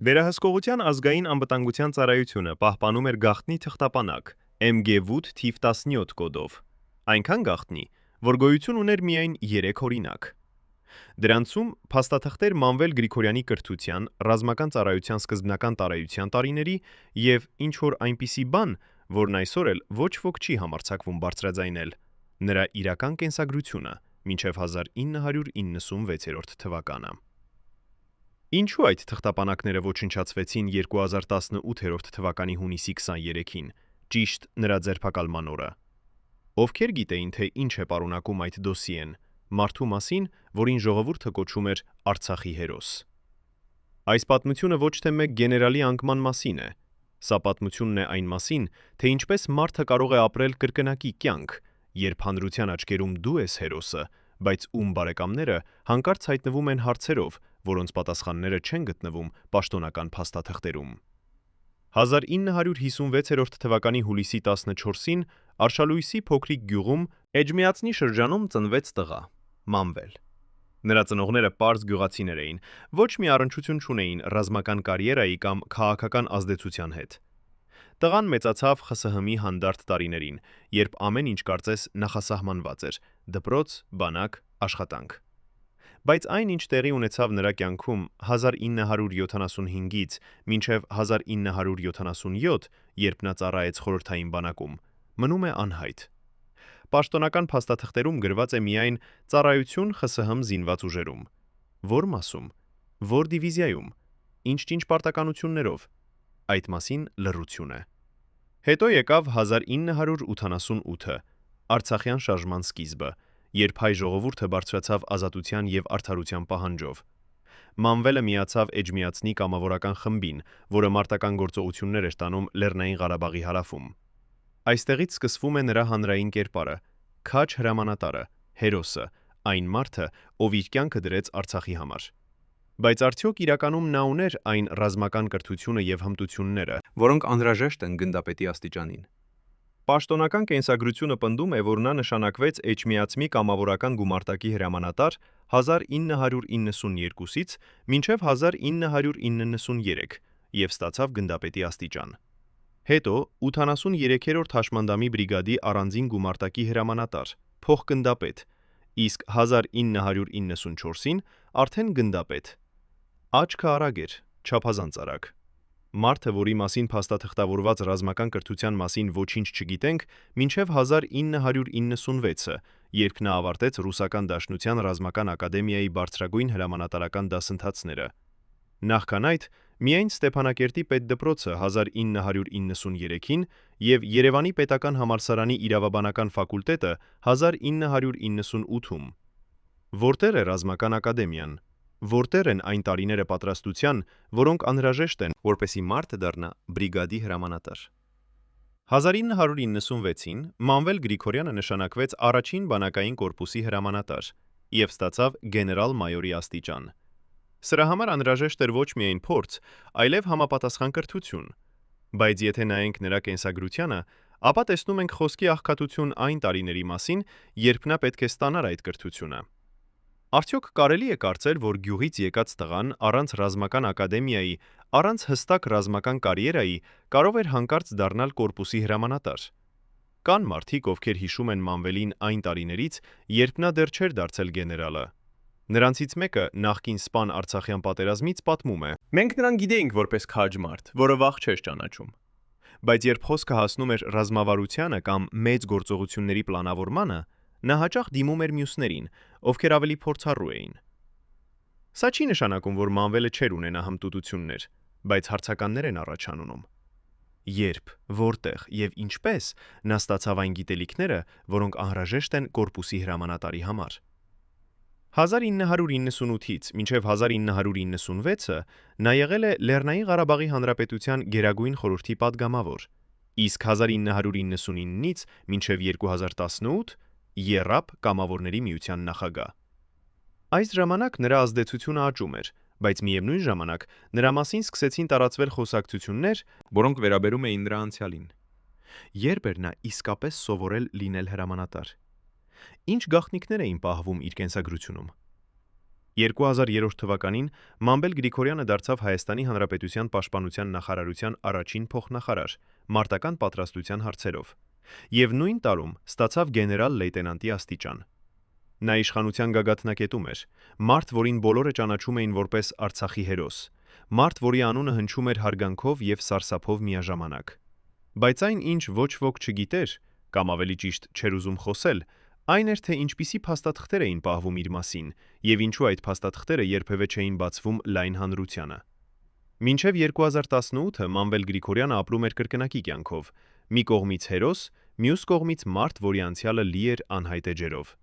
Վերահսկողության ազգային անվտանգության ծառայությունը պահպանում էր գաղտնի թղթապանակ MG8 թիվ 17 կոդով։ Այնքան գաղտնի, որ գոյություն ուներ միայն 3 օրինակ։ Դրանցում փաստաթղթեր Մանվել Գրիգորյանի կրթության, ռազմական ծառայության սկզբնական տարեության տարիների եւ ինչ-որ այնպիսի բան, որն այսօր էլ ոչ ոք չի համարձակվում բարձրաձայնել, նրա իրական կենսագրությունը մինչև 1996 թվականը։ Ինչու այդ թղթապանակները ոչնչացվեցին 2018 թվականի հունիսի 23-ին, ճիշտ նրա ձերբակալման օրը։ Ովքեր գիտեին, թե ինչ է պարունակում այդ դոսիեն, մարդու մասին, որին ժողովուրդը կոչում էր Արցախի հերոս։ Այս պատմությունը ոչ թե մեկ գեներալի անկման մասին է, սա պատմությունն է այն մասին, թե ինչպես մարդը կարող է ապրել կրկնակի կյանք, երբ հանրության աչքերում դու ես հերոսը, բայց ում բարեկամները հանկարծ հայտնվում են հարցերով, որոնց պատասխանները չեն գտնվում պաշտոնական փաստաթղթերում։ 1956 թվականի հուլիսի 14-ին Արշալույսի փոքրիկ գյուղում Էջմիածնի շրջանում ծնվեց տղա՝ Մանվել։ Նրա ծնողները պարզ գյուղացիներ էին, ոչ մի առնչություն չունեին ռազմական կարիերայի կամ քաղաքական ազդեցության հետ։ Տղան մեծացավ ԽՍՀՄ-ի հանդարտ տարիներին, երբ ամեն ինչ կարծես նախասահմանված էր՝ դպրոց, բանակ, աշխատանք։ Բայց այն, ինչ տեղի ունեցավ նրա կյանքում 1975-ից մինչև 1977, երբ նա ծառայեց խորհրդային բանակում, մնում է անհայտ։ Պաշտոնական փաստաթղթերում գրված է միայն ծառայություն ԽՍՀՄ զինված ուժերում։ Ո՞ր մասում, ո՞ր դիվիզիայում, ինչ պարտականություններով։ Այդ մասին լռություն է։ Հետո եկավ 1988-ը, Արցախյան շարժման սկիզբը, երբ հայ ժողովուրդը բարձրացավ ազատության եւ արդարության պահանջով։ Մանվելը միացավ Էջմիածնի կամավորական խմբին, որը մարտական գործողություններ էր տանում Լեռնային Ղարաբաղի հարավում։ Այստեղից սկսվում է նրա հանրային կերպարը, քաջ հրամանատարը, հերոսը, այն մարդը, ով իր կյանքը դրեց Արցախի համար։ Բայց արդյոք իրականում նա ուներ այն ռազմական կրթությունը եւ հմտությունները, որոնք անհրաժեշտ են գնդապետի աստիճանին։ Պաշտոնական կենսագրությունը պնդում է, որ նա նշանակվեց Էջմիածնի կամավորական գումարտակի հրամանատար 1992-ից մինչև 1993 եւ ստացավ գնդապետի աստիճան։ Հետո 83-րդ հաշմանդամի բրիգադի առանձին գումարտակի հրամանատար, փոխգնդապետ, իսկ 1994-ին արդեն գնդապետ։ Աչքը արագ էր, չափազանց արագ։ Մարդը, որի մասին փաստաթղթավորված ռազմական կրթության մասին ոչինչ չգիտենք, մինչև 1996-ը, երբ նա ավարտեց Ռուսական Դաշնության ռազմական ակադեմիայի բարձրագույն հրամանատարական դասընթացները։ Նախքան այդ, միայն Ստեփանակերտի պետդպրոցը 1993-ին եւ Երևանի պետական համալսարանի իրավաբանական ֆակուլտետը 1998-ում։ Որտեղ է ռազմական ակադեմիան։ Որտեղ են այն տարիները պատրաստության, որոնք անհրաժեշտ են, որպեսզի մարդը դառնա բրիգադի հրամանատար։ 1996-ին Մանվել Գրիգորյանը նշանակվեց առաջին բանակային կորպուսի հրամանատար եւ ստացավ գեներալ-մայորի աստիճան։ Սրա համար անհրաժեշտ էր ոչ միայն փորձ, այլև համապատասխան կրթություն։ Բայց եթե նայենք նրա կենսագրությանը, ապա տեսնում ենք խոսքի աղքատություն այն տարիների մասին, երբ նա պետք է ստանար այդ կրթությունը։ Արդյոք կարելի է կարծել, որ գյուղից եկած տղան առանց ռազմական ակադեմիայի, առանց հստակ ռազմական կարիերայի կարող էր հանկարծ դառնալ կորպուսի հրամանատար։ Կան մարդիկ, ովքեր հիշում են Մանվելին այն տարիներից, երբ նա դեռ չէր դարձել գեներալը։ Նրանցից մեկը նախկին սպան Արցախյան պատերազմից պատմում է. «Մենք նրան գիտեինք որպես քաջ մարդ, որը վախ չէր ճանաչում։ Բայց երբ խոսքը հասնում էր ռազմավարությանը կամ մեծ գործողությունների պլանավորմանը, նա հաճախ դիմում էր մյուսներին, ովքեր ավելի փորձառու էին»։ Սա չի նշանակում, որ Մանվելը չէր ունենա հմտություններ, բայց հարցականներ են առաջանում։ Երբ, որտեղ եւ ինչպես նա ստացավ այն գիտելիքները, որոնք անհրաժեշտ են կորպուսի հրամանատարի համար։ 1998-ից մինչև 1996-ը նա եղել է Լեռնային Ղարաբաղի Հանրապետության Գերագույն խորհրդի падգամավոր, իսկ 1999-ից մինչև 2018 ԵՌԱԲ կամավորների միության նախագահ։ Այս ժամանակ նրա ազդեցությունը աճում էր, բայց միևնույն ժամանակ նրա մասին սկսեցին տարածվել խոսակցություններ, որոնք վերաբերում էին նրա անցյալին։ Երբ էր նա իսկապես սովորել լինել հրամանատար։ Ինչ գաղտնիքներ էին պահվում իր կենսագրությունում։ 2003 թվականին Մամբել Գրիգորյանը դարձավ Հայաստանի Հանրապետության Պաշտպանության նախարարության առաջին փոխնախարար մարտական պատրաստության հարցերով եւ նույն տարում ստացավ գեներալ լեյտենանտի աստիճան։ Նա իշխանության գագաթնակետում էր, մարդ, որին բոլորը ճանաչում էին որպես Արցախի հերոս, մարդ, որի անունը հնչում էր հարգանքով եւ սարսափով միաժամանակ։ Բայց այն, ինչ ոչ ոք չգիտեր, կամ ավելի ճիշտ չէր ուզում խոսել, այն էր, թե ինչպիսի փաստաթղթեր էին պահվում իր մասին եւ ինչու այդ փաստաթղթերը երբևէ չէին բացվում լայն հանրությանը։ Մինչև 2018-ը Մամբել Գրիգորյանը ապրում էր կրկնակի կյանքով, մի կողմից հերոս, մյուս կողմից մարդ, որի անցյալը լի էր անհայտ էջերով։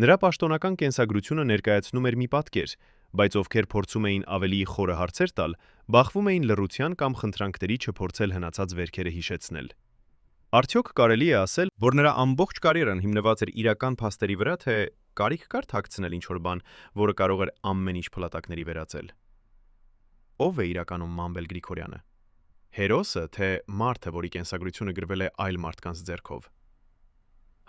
Նրա պաշտոնական կենսագրությունը ներկայացնում էր մի պատկեր, բայց ովքեր փորձում էին ավելի խորը հարցեր տալ, բախվում էին լռության կամ խնդրանքների չփորձել հնացած վերքերը հիշեցնել։ Արդյոք կարելի է ասել, որ նրա ամբողջ կարիերան հիմնված էր իրական փաստերի վրա, թե կարիք կար թաքցնել ինչ-որ բան, որը կարող էր ամեն ինչ փլատակների վերածել։ Ո՞վ է իրականում Մամբել Գրիգորյանը։ Հերոսը, թե մարդը, որի կենսագրությունը գրվել է այլ մարդկանց ձեռքով։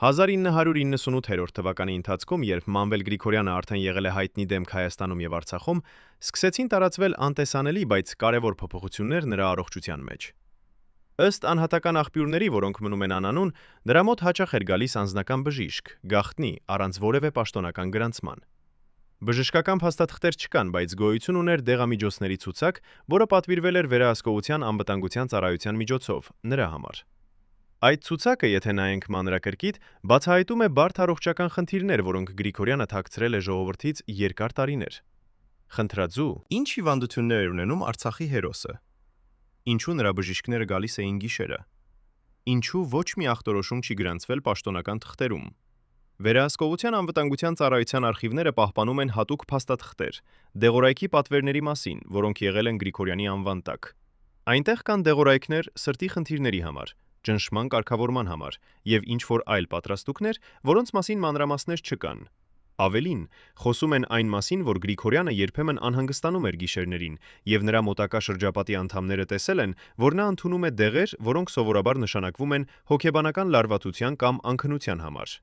1998 թվականի ընթացքում, երբ Մամբել Գրիգորյանը արդեն եղել է հայտնի դեմք Հայաստանում եւ Արցախում, սկսեցին տարածվել անտեսանելի, բայց կարևոր փոփոխություններ նրա առողջության մեջ։ Ըստ անհատական աղբյուրների, որոնք մնում են անանուն, դրա մոտ հաճախ էր գալիս անձնական բժիշկ, գաղտնի, առանց որևէ պաշտոնական գրանցման։ Բժշկական փաստաթղթեր չկան, բայց գոյություն ուներ դեղամիջոցների ցուցակ, որը պատվիրվել էր Վերահսկողության անվտանգության ծառայության միջոցով նրա համար։ Այդ ցուցակը, եթե նայենք մանրակրկիտ, բացահայտում է բարդ առողջական խնդիրներ, որոնք Գրիգորյանը թաքցրել է ժողովրդից երկար տարիներ։ Խնդրածու, ինչ հիվանդություններ էր ունենում Արցախի հերոսը։ Ինչու նրա բժիշկները գալիս էին գիշերը։ Ինչու ոչ մի ախտորոշում չի գրանցվել պաշտոնական թղթերում։ Վերահսկողության անվտանգության ծառայության արխիվները պահպանում են հատուկ փաստաթղթեր դեղորայքի պատվերների մասին, որոնք եղել են Գրիգորյանի անվան տակ։ Այնտեղ կան դեղորայքներ սրտի խնդիրների համար, ճնշման կարգավորման համար եւ ինչ-որ այլ պատրաստուկներ, որոնց մասին մանրամասներ չկան։ Ավելին, խոսում են այն մասին, որ Գրիգորյանը երբեմն անհանգստանում էր գիշերներին, եւ նրա մոտակա շրջապատի անդամները տեսել են, որ նա ընդունում է դեղեր, որոնք սովորաբար նշանակվում են հոգեբանական լարվածության կամ անքնության համար։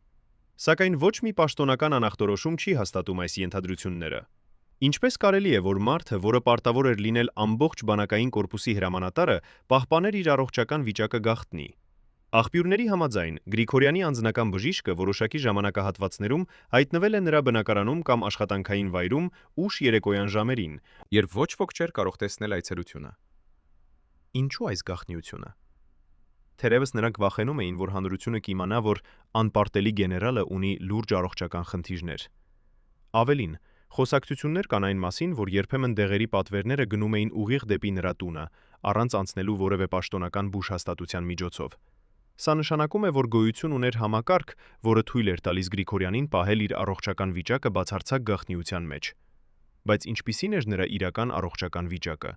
Սակայն ոչ մի պաշտոնական անախտորոշում չի հաստատում այս ենթադրությունները։ Ինչպես կարելի է, որ մարդը, որը պարտավոր էր լինել ամբողջ բանակային կորպուսի հրամանատարը, պահպաներ իր առողջական վիճակը գաղտնի։ Աղբյուրների համաձայն Գրիգորյանի անձնական բժիշկը որոշակի ժամանակահատվածներում հայտնվել է նրա բնակարանում կամ աշխատանքային վայրում ուշ երեկոյան ժամերին, երբ ոչ ոք չէր կարող տեսնել այցելությունը։ Ինչու այս գաղտնիությունը։ Թերևս նրանք վախենում էին, որ հանրությունը կիմանա, որ անպարտելի գեներալը ունի լուրջ առողջական խնդիրներ։ Ավելին, խոսակցություններ կան այն մասին, որ երբեմն դեղերի պատվերները գնում էին ուղիղ դեպի նրա տունը, առանց անցնելու որևէ պաշտոնական բուժ հաստատության միջոցով։ Սա նշանակում է, որ գոյություն ուներ համակարգ, որը թույլ էր տալիս Գրիգորյանին պահել իր առողջական վիճակը բացարձակ գաղտնիության մեջ։ Բայց ինչպիսին էր նրա իրական առողջական վիճակը։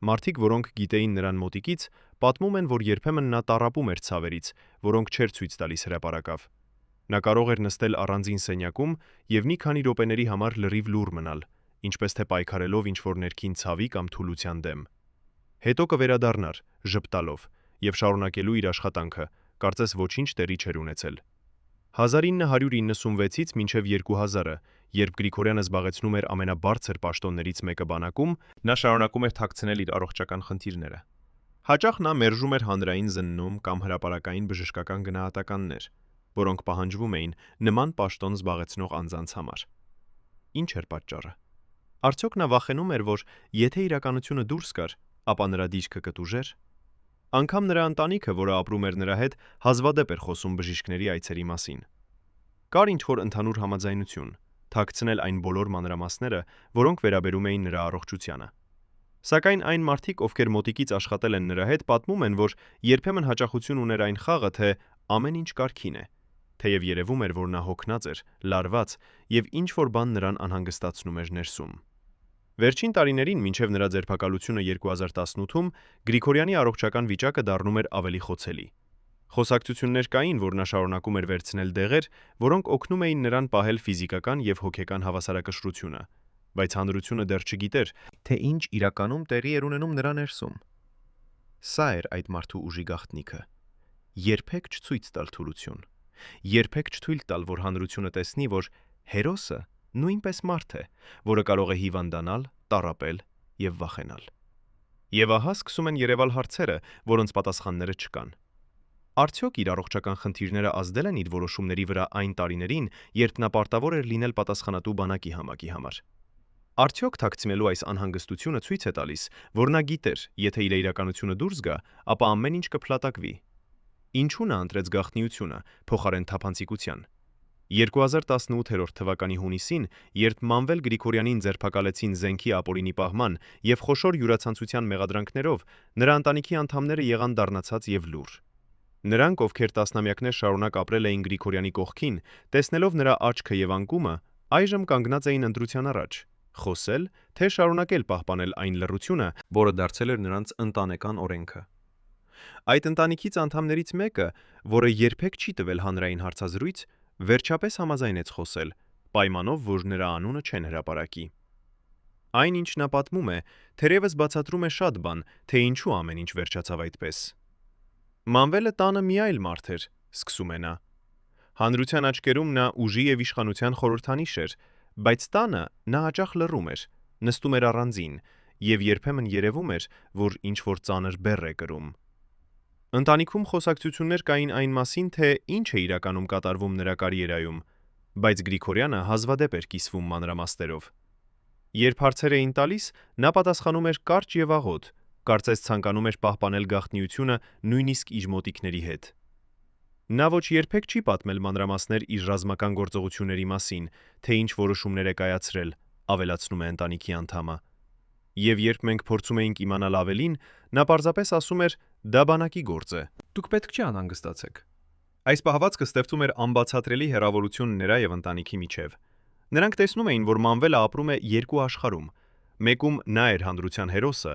Մարդիկ, որոնք գիտեին նրան մոտիկից, պատմում են, որ երբեմն նա տառապում էր ցավերից, որոնք չէր ցույց տալիս հրապարակավ։ Նա կարող էր նստել առանձին սենյակում եւ մի քանի րոպեների համար լրիվ լուռ մնալ, ինչպես թե պայքարելով ինչ-որ ներքին ցավի կամ թուլության դեմ։ Հետո կվերադառնար, ժպտալով, եւ շարունակելու իր աշխատանքը, կարծես ոչինչ տեղի չէր ունեցել։ 1996-ից մինչև 2000-ը, երբ Գրիգորյանը զբաղեցնում էր ամենաբարձր պաշտոններից մեկը բանակում, նա շարունակում էր թաքցնել իր առողջական խնդիրները։ Հաճախ նա մերժում էր հանրային զննում կամ հրապարակային բժշկական գնահատականներ, որոնք պահանջվում էին նման պաշտոն զբաղեցնող անձանց համար։ Ինչ էր պատճառը։ Արդյոք նա վախենում էր, որ եթե իրականությունը դուրս գար, ապա նրա դիրքը կտուժեր։ Անգամ նրա ընտանիքը, որը ապրում էր նրա հետ, հազվադեպ էր խոսում բժիշկների այցերի մասին։ Կար ինչ-որ ընդհանուր համաձայնություն, թաքցնել այն բոլոր մանրամասները, որոնք վերաբերում էին նրա առողջությանը։ Սակայն այն մարդիկ, ովքեր մոտիկից աշխատել են նրա հետ, պատմում են, որ երբեմն հաճախություն ուներ այն խաղը, թե ամեն ինչ կարգին է, թեև երևում էր, որ նա հոգնած էր, լարված եւ ինչ-որ բան նրան անհանգստացնում էր ներսում։ Վերջին տարիներին, մինչև նրա ձերբակալությունը 2018-ում, Գրիգորյանի առողջական վիճակը դառնում էր ավելի խոցելի։ Խոսակցություններ կային, որ նա շարունակում էր վերցնել դեղեր, որոնք օգնում էին նրան պահել ֆիզիկական եւ հոգեկան հավասարակշռությունը, բայց հանրությունը դեռ չգիտեր, թե ինչ իրականում տեղի էր ունենում նրա ներսում։ Սա էր այդ մարդու ուժի գաղտնիքը։ Երբեք չցույց տալ թուլություն։ Երբեք չթույլ տալ, որ հանրությունը տեսնի, որ հերոսը նույնպես մարդ է, որը կարող է հիվանդանալ, տառապել եւ վախենալ։ Եվ ահա սկսում են երևալ հարցերը, որոնց պատասխանները չկան։ Արդյոք իր առողջական խնդիրները ազդել են իր որոշումների վրա այն տարիներին, երբ նա պարտավոր էր լինել պատասխանատու բանակի համակի համար։ Արդյոք թաքցնելու այս անհանգստությունը ցույց է տալիս, որ նա գիտեր, եթե իր իրականությունը դուրս գա, ապա ամեն ինչ կփլատակվի։ Ինչու նա ընտրեց գաղտնիությունը փոխարեն թափանցիկության։ 2018 թվականի հունիսին, երբ Մանվել Գրիգորյանին ձերբակալեցին զենքի ապօրինի պահման եւ խոշոր յուրացանցության մեղադրանքներով, նրա ընտանիքի անդամները եղան դառնացած եւ լուռ։ Նրանք, ովքեր տասնամյակներ շարունակ ապրել էին Գրիգորյանի կողքին, տեսնելով նրա աչքը եւ անկումը, այժմ կանգնած էին ընտրության առաջ՝ խոսել, թե շարունակել պահպանել այն լռությունը, որը դարձել էր նրանց ընտանեկան օրենքը։ Այդ ընտանիքից անդամներից մեկը, որը երբեք չի տվել հանրային հարցազրույց, վերջապես համաձայնեց խոսել, պայմանով, որ նրա անունը չեն հրապարակի։ Այն, ինչ նա պատմում է, թերևս բացատրում է շատ բան, թե ինչու ամեն ինչ վերջացավ այդպես։ Մանվելը տանը մի այլ մարդ էր, սկսում է նա։ Հանրության աչքերում նա ուժի եւ իշխանության խորհրդանիշ էր, բայց տանը նա հաճախ լռում էր, նստում էր առանձին եւ երբեմն երևում էր, որ ինչ-որ ծանր բեռ է կրում։ Ընտանիքում խոսակցություններ կային այն մասին, թե ինչ է իրականում կատարվում նրա կարիերայում, բայց Գրիգորյանը հազվադեպ էր կիսվում մանրամասներով։ Երբ հարցեր էին տալիս, նա պատասխանում էր կարճ եւ աղոտ, կարծես ցանկանում էր պահպանել գաղտնիությունը նույնիսկ իր մոտիկների հետ։ Նա ոչ երբեք չի պատմել մանրամասներ իր ռազմական գործողությունների մասին, թե ինչ որոշումներ է կայացրել, ավելացնում է ընտանիքի անդամը։ Եվ երբ մենք փորձում էինք իմանալ ավելին, նա պարզապես ասում էր՝ դա բանակի գործ է։ Դուք պետք չի անհանգստացեք։ Այս պահվածքը ստեղծում էր անբացատրելի հեռավորություն նրա եւ ընտանիքի միջև։ Նրանք տեսնում էին, որ Մանվելը ապրում է երկու աշխարհում։ Մեկում նա էր հանրության հերոսը,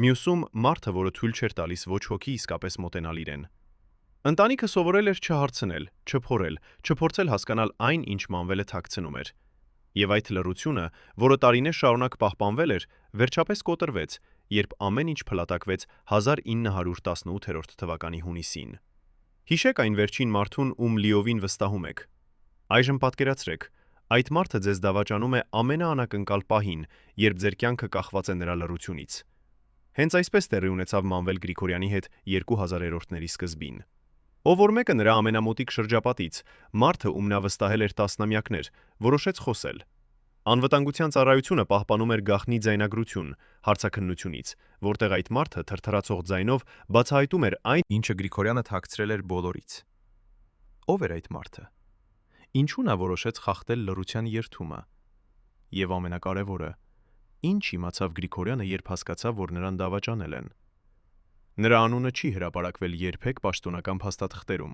մյուսում մարդը, որը թույլ չէր տալիս ոչ ոքի իսկապես մոտենալ իրեն։ Ընտանիքը սովորել էր չհարցնել, չփորել, չփորձել հասկանալ այն, ինչ Մանվելը թաքցնում էր։ Եվ այդ լռությունը, որը տարիներ շարունակ պահպանվել էր, վերջապես կոտրվեց, երբ ամեն ինչ փլատակվեց 1918 թվականի հունիսին։ Հիշեք այն վերջին մարդուն, ում լիովին վստահում եք։ Այժմ պատկերացրեք, այդ մարդը ձեզ դավաճանում է ամենաանակնկալ պահին, երբ ձեր կյանքը կախված է նրա լռությունից։ Հենց այսպես տեղի ունեցավ Մանվել Գրիգորյանի հետ 2000-րդների սկզբին։ Ով որ մեկը նրա ամենամոտիկ շրջապատից, մարդը, ում նա վստահել էր տասնամյակներ, որոշեց խոսել։ Անվտանգության ծառայությունը պահպանում էր գաղտնի ձայնագրություն հարցաքննությունից, որտեղ այդ մարդը թրթրացող ձայնով բացահայտում էր այն, ինչը Գրիգորյանը թաքցրել էր բոլորից։ Ո՞վ էր այդ մարդը։ Ինչու նա որոշեց խախտել լռության երդումը։ Եվ ամենակարևորը, ինչ իմացավ Գրիգորյանը, երբ հասկացավ, որ նրան դավաճանել են։ Նրա անունը չի հրապարակվել երբեք պաշտոնական փաստաթղթերում,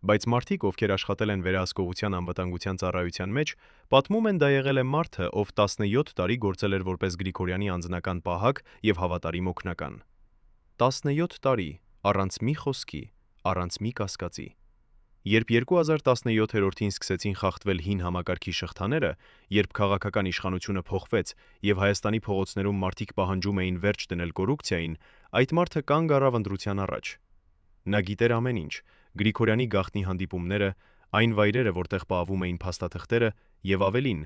բայց մարդիկ, ովքեր աշխատել են վերահսկողության անվտանգության ծառայության մեջ, պատմում են դա եղել է մարդը, ով 17 տարի գործել էր որպես Գրիգորյանի անձնական պահակ եւ հավատարիմ օգնական։ 17 տարի, առանց մի խոսքի, առանց մի կասկածի։ Երբ 2017-ին սկսեցին խախտվել հին համակարգի շղթաները, երբ քաղաքական իշխանությունը փոխվեց եւ Հայաստանի փողոցներում մարդիկ պահանջում էին վերջ դնել կոռուպցիային, այդ մարդը կանգ առավ ընտրության առաջ։ Նա գիտեր ամեն ինչ, Գրիգորյանի գաղտնի հանդիպումները, այն վայրերը, որտեղ պահվում էին փաստաթղթերը եւ ավելին,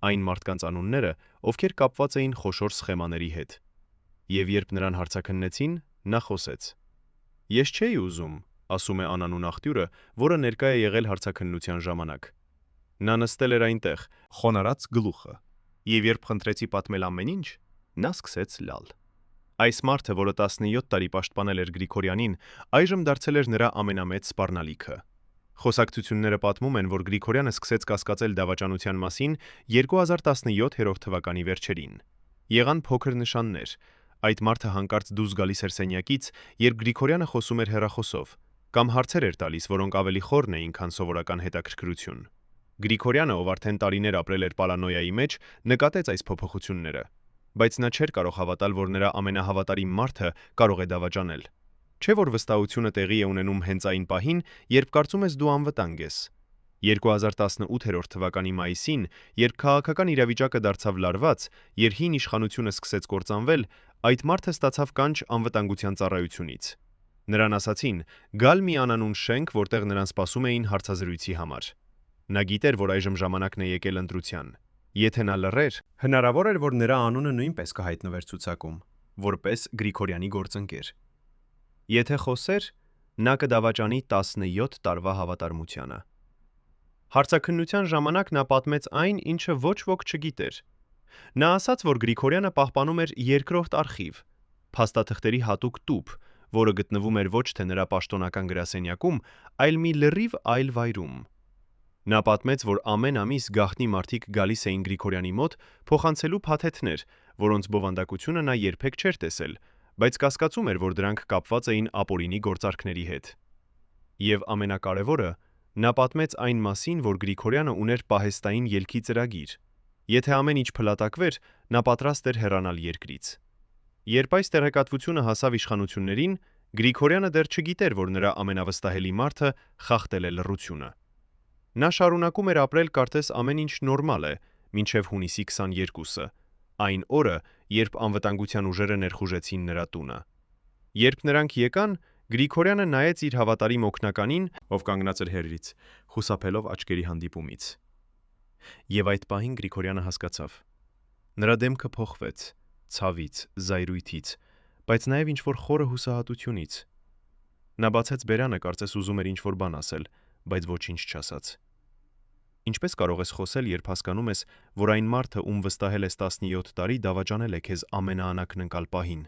այն մարդկանց անունները, ովքեր կապված էին խոշոր սխեմաների հետ։ Եվ երբ նրան հարցաքննեցին, նա խոսեց. «Ես չէի ուզում», ասում է անանուն աղբյուրը, որը ներկա է եղել հարցաքննության ժամանակ։ Նա նստել էր այնտեղ, խոնարհած գլուխը, եւ երբ խնդրեցի պատմել ամեն ինչ, նա սկսեց լալ։ Այս մարդը, որը 17 տարի պաշտպանել էր Գրիգորյանին, այժմ դարձել էր նրա ամենամեծ սպառնալիքը։ Խոսակցությունները պատմում են, որ Գրիգորյանը սկսեց կասկածել դավաճանության մասին 2017 թվականի վերջերին։ Եղան փոքր նշաններ։ Այդ մարդը հանկարծ դուրս գալիս էր սենյակից, երբ Գրիգորյանը խոսում էր հեռախոսով, կամ հարցեր էր տալիս, որոնք ավելի խորն էին, քան սովորական հետաքրքրություն։ Գրիգորյանը, ով արդեն տարիներ ապրել էր պարանոյայի մեջ, նկատեց այս փոփոխությունները, բայց նա չէր կարող հավատալ, որ նրա ամենահավատարիմ մարդը կարող է դավաճանել։ Չէ՞ որ վստահությունը տեղի է ունենում հենց այն պահին, երբ կարծում ես դու անվտանգ ես։ 2018 թվականի մայիսին, երբ քաղաքական իրավիճակը դարձավ լարված, երբ հին իշխանությունը սկսեց կործանվել, այդ մարդը ստացավ կանչ անվտանգության ծառայությունից։ Նրան ասացին՝ գալ մի անանուն շենք, որտեղ նրան սպասում էին հարցազրույցի համար։ Նա գիտեր, որ այժմ ժամանակն է եկել ընտրության։ Եթե նա լռեր, հնարավոր էր, որ նրա անունը նույնպես կհայտնվեր ցուցակում, որպես Գրիգորյանի գործընկեր։ Եթե խոսեր, նա կդավաճանի 17 տարվա հավատարմությանը։ Հարցաքննության ժամանակ նա պատմեց այն, ինչը ոչ ոք չգիտեր։ Նա ասաց, որ Գրիգորյանը պահպանում էր երկրորդ արխիվ, փաստաթղթերի հատուկ տուփ, որը գտնվում էր ոչ թե նրա պաշտոնական գրասենյակում, այլ մի լրիվ այլ վայրում։ Նա պատմեց, որ ամեն ամիս գաղտնի մարդիկ գալիս էին Գրիգորյանի մոտ փոխանցելու փաթեթներ, որոնց բովանդակությունը նա երբեք չէր տեսել, բայց կասկածում էր, որ դրանք կապված էին ապօրինի գործարքների հետ։ Եվ ամենակարևորը, նա պատմեց այն մասին, որ Գրիգորյանը ուներ պահեստային ելքի ծրագիր։ Եթե ամեն ինչ փլատակվեր, նա պատրաստ էր հեռանալ երկրից։ Երբ այս տեղեկատվությունը հասավ իշխանություններին, Գրիգորյանը դեռ չգիտեր, որ նրա ամենավստահելի մարդը խախտել է լռությունը։ Նա շարունակում էր ապրել կարծես ամեն ինչ նորմալ է, մինչև հունիսի 22-ը, այն օրը, երբ անվտանգության ուժերը ներխուժեցին նրա տունը։ Երբ նրանք եկան, Գրիգորյանը նայեց իր հավատարիմ օգնականին, ով կանգնած էր հեռվից, խուսափելով աչքերի հանդիպումից։ Եվ այդ պահին Գրիգորյանը հասկացավ. նրա դեմքը փոխվեց, ցավից, զայրույթից, բայց նաև ինչ-որ խորը հուսահատությունից։ Նա բացեց բերանը, կարծես ուզում էր ինչ-որ բան ասել, բայց ոչինչ չասաց։ Ինչպես կարող ես խոսել, երբ հասկանում ես, որ այն մարդը, ում վստահել ես 17 տարի, դավաճանել է քեզ ամենաանակնկալ պահին։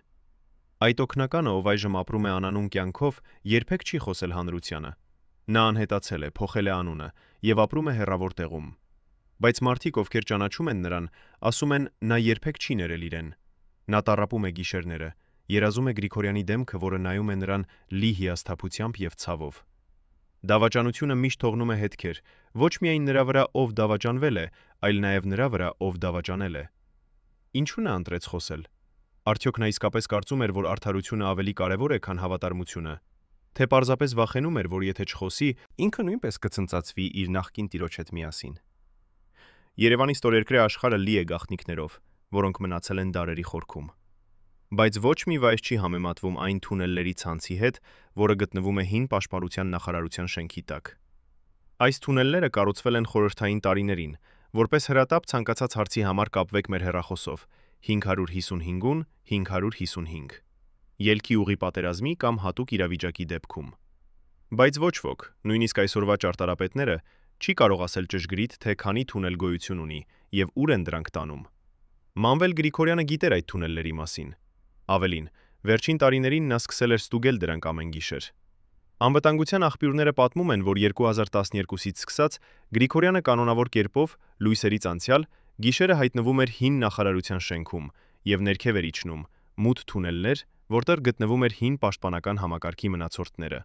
Այդ օգնականը, ով այժմ ապրում է անանուն կյանքով, երբեք չի խոսել հանրությանը։ Նա անհետացել է, փոխել է անունը եւ ապրում է հեռավոր տեղում։ Բայց մարդիկ, ովքեր ճանաչում են նրան, ասում են, նա երբեք չի ներել իրեն։ Նա տառապում է գիշերները, երազում է Գրիգորյանի դեմքը, որը նայում է նրան լի հիասթափությամբ եւ ցավով։ Դավաճանությունը միշտ թողնում է հետքեր, ոչ միայն նրա վրա, ով դավաճանվել է, այլ նաև նրա վրա, ով դավաճանել է։ Ինչու նա ընտրեց խոսել։ Արդյոք նա իսկապես կարծում էր, որ արդարությունը ավելի կարևոր է, քան հավատարմությունը, թե պարզապես վախենում էր, որ եթե չխոսի, ինքը նույնպես կցնծացվի իր նախկին տիրոջ հետ միասին։ Երևանի ստորերկրե աշխարհը լի է գաղտնիքներով, որոնք մնացել են դարերի խորքում։ Բայց ոչ մի վայր չի համեմատվում այն թունելների ցանցի հետ, որը գտնվում է հին պաշտպանության նախարարության շենքի տակ։ Այս թունելները կառուցվել են խորհրդային տարիներին, որպես հրատապ ցանկացած հարցի համար կապվեք մեր հեռախոսով 555-ուն 555, ելքի ուղի պատերազմի կամ հատուկ իրավիճակի դեպքում։ Բայց ոչ ոք, նույնիսկ այսօրվա ճարտարապետները, չի կարող ասել ճշգրիտ, թե քանի թունել գոյություն ունի եւ ուր են դրանք տանում։ Մանվել Գրիգորյանը գիտեր այդ թունելների մասին։ Ավելին, վերջին տարիներին նա սկսել էր ստուգել դրանք ամեն գիշեր։ Անվտանգության աղբյուրները պատմում են, որ 2012-ից սկսած Գրիգորյանը կանոնավոր կերպով լույսերից անցյալ գիշերը հայտնվում էր հին նախարարության շենքում եւ ներքև էր իջնում մութ թունելներ, որտեղ գտնվում էր հին պաշտպանական համակարգի մնացորդները։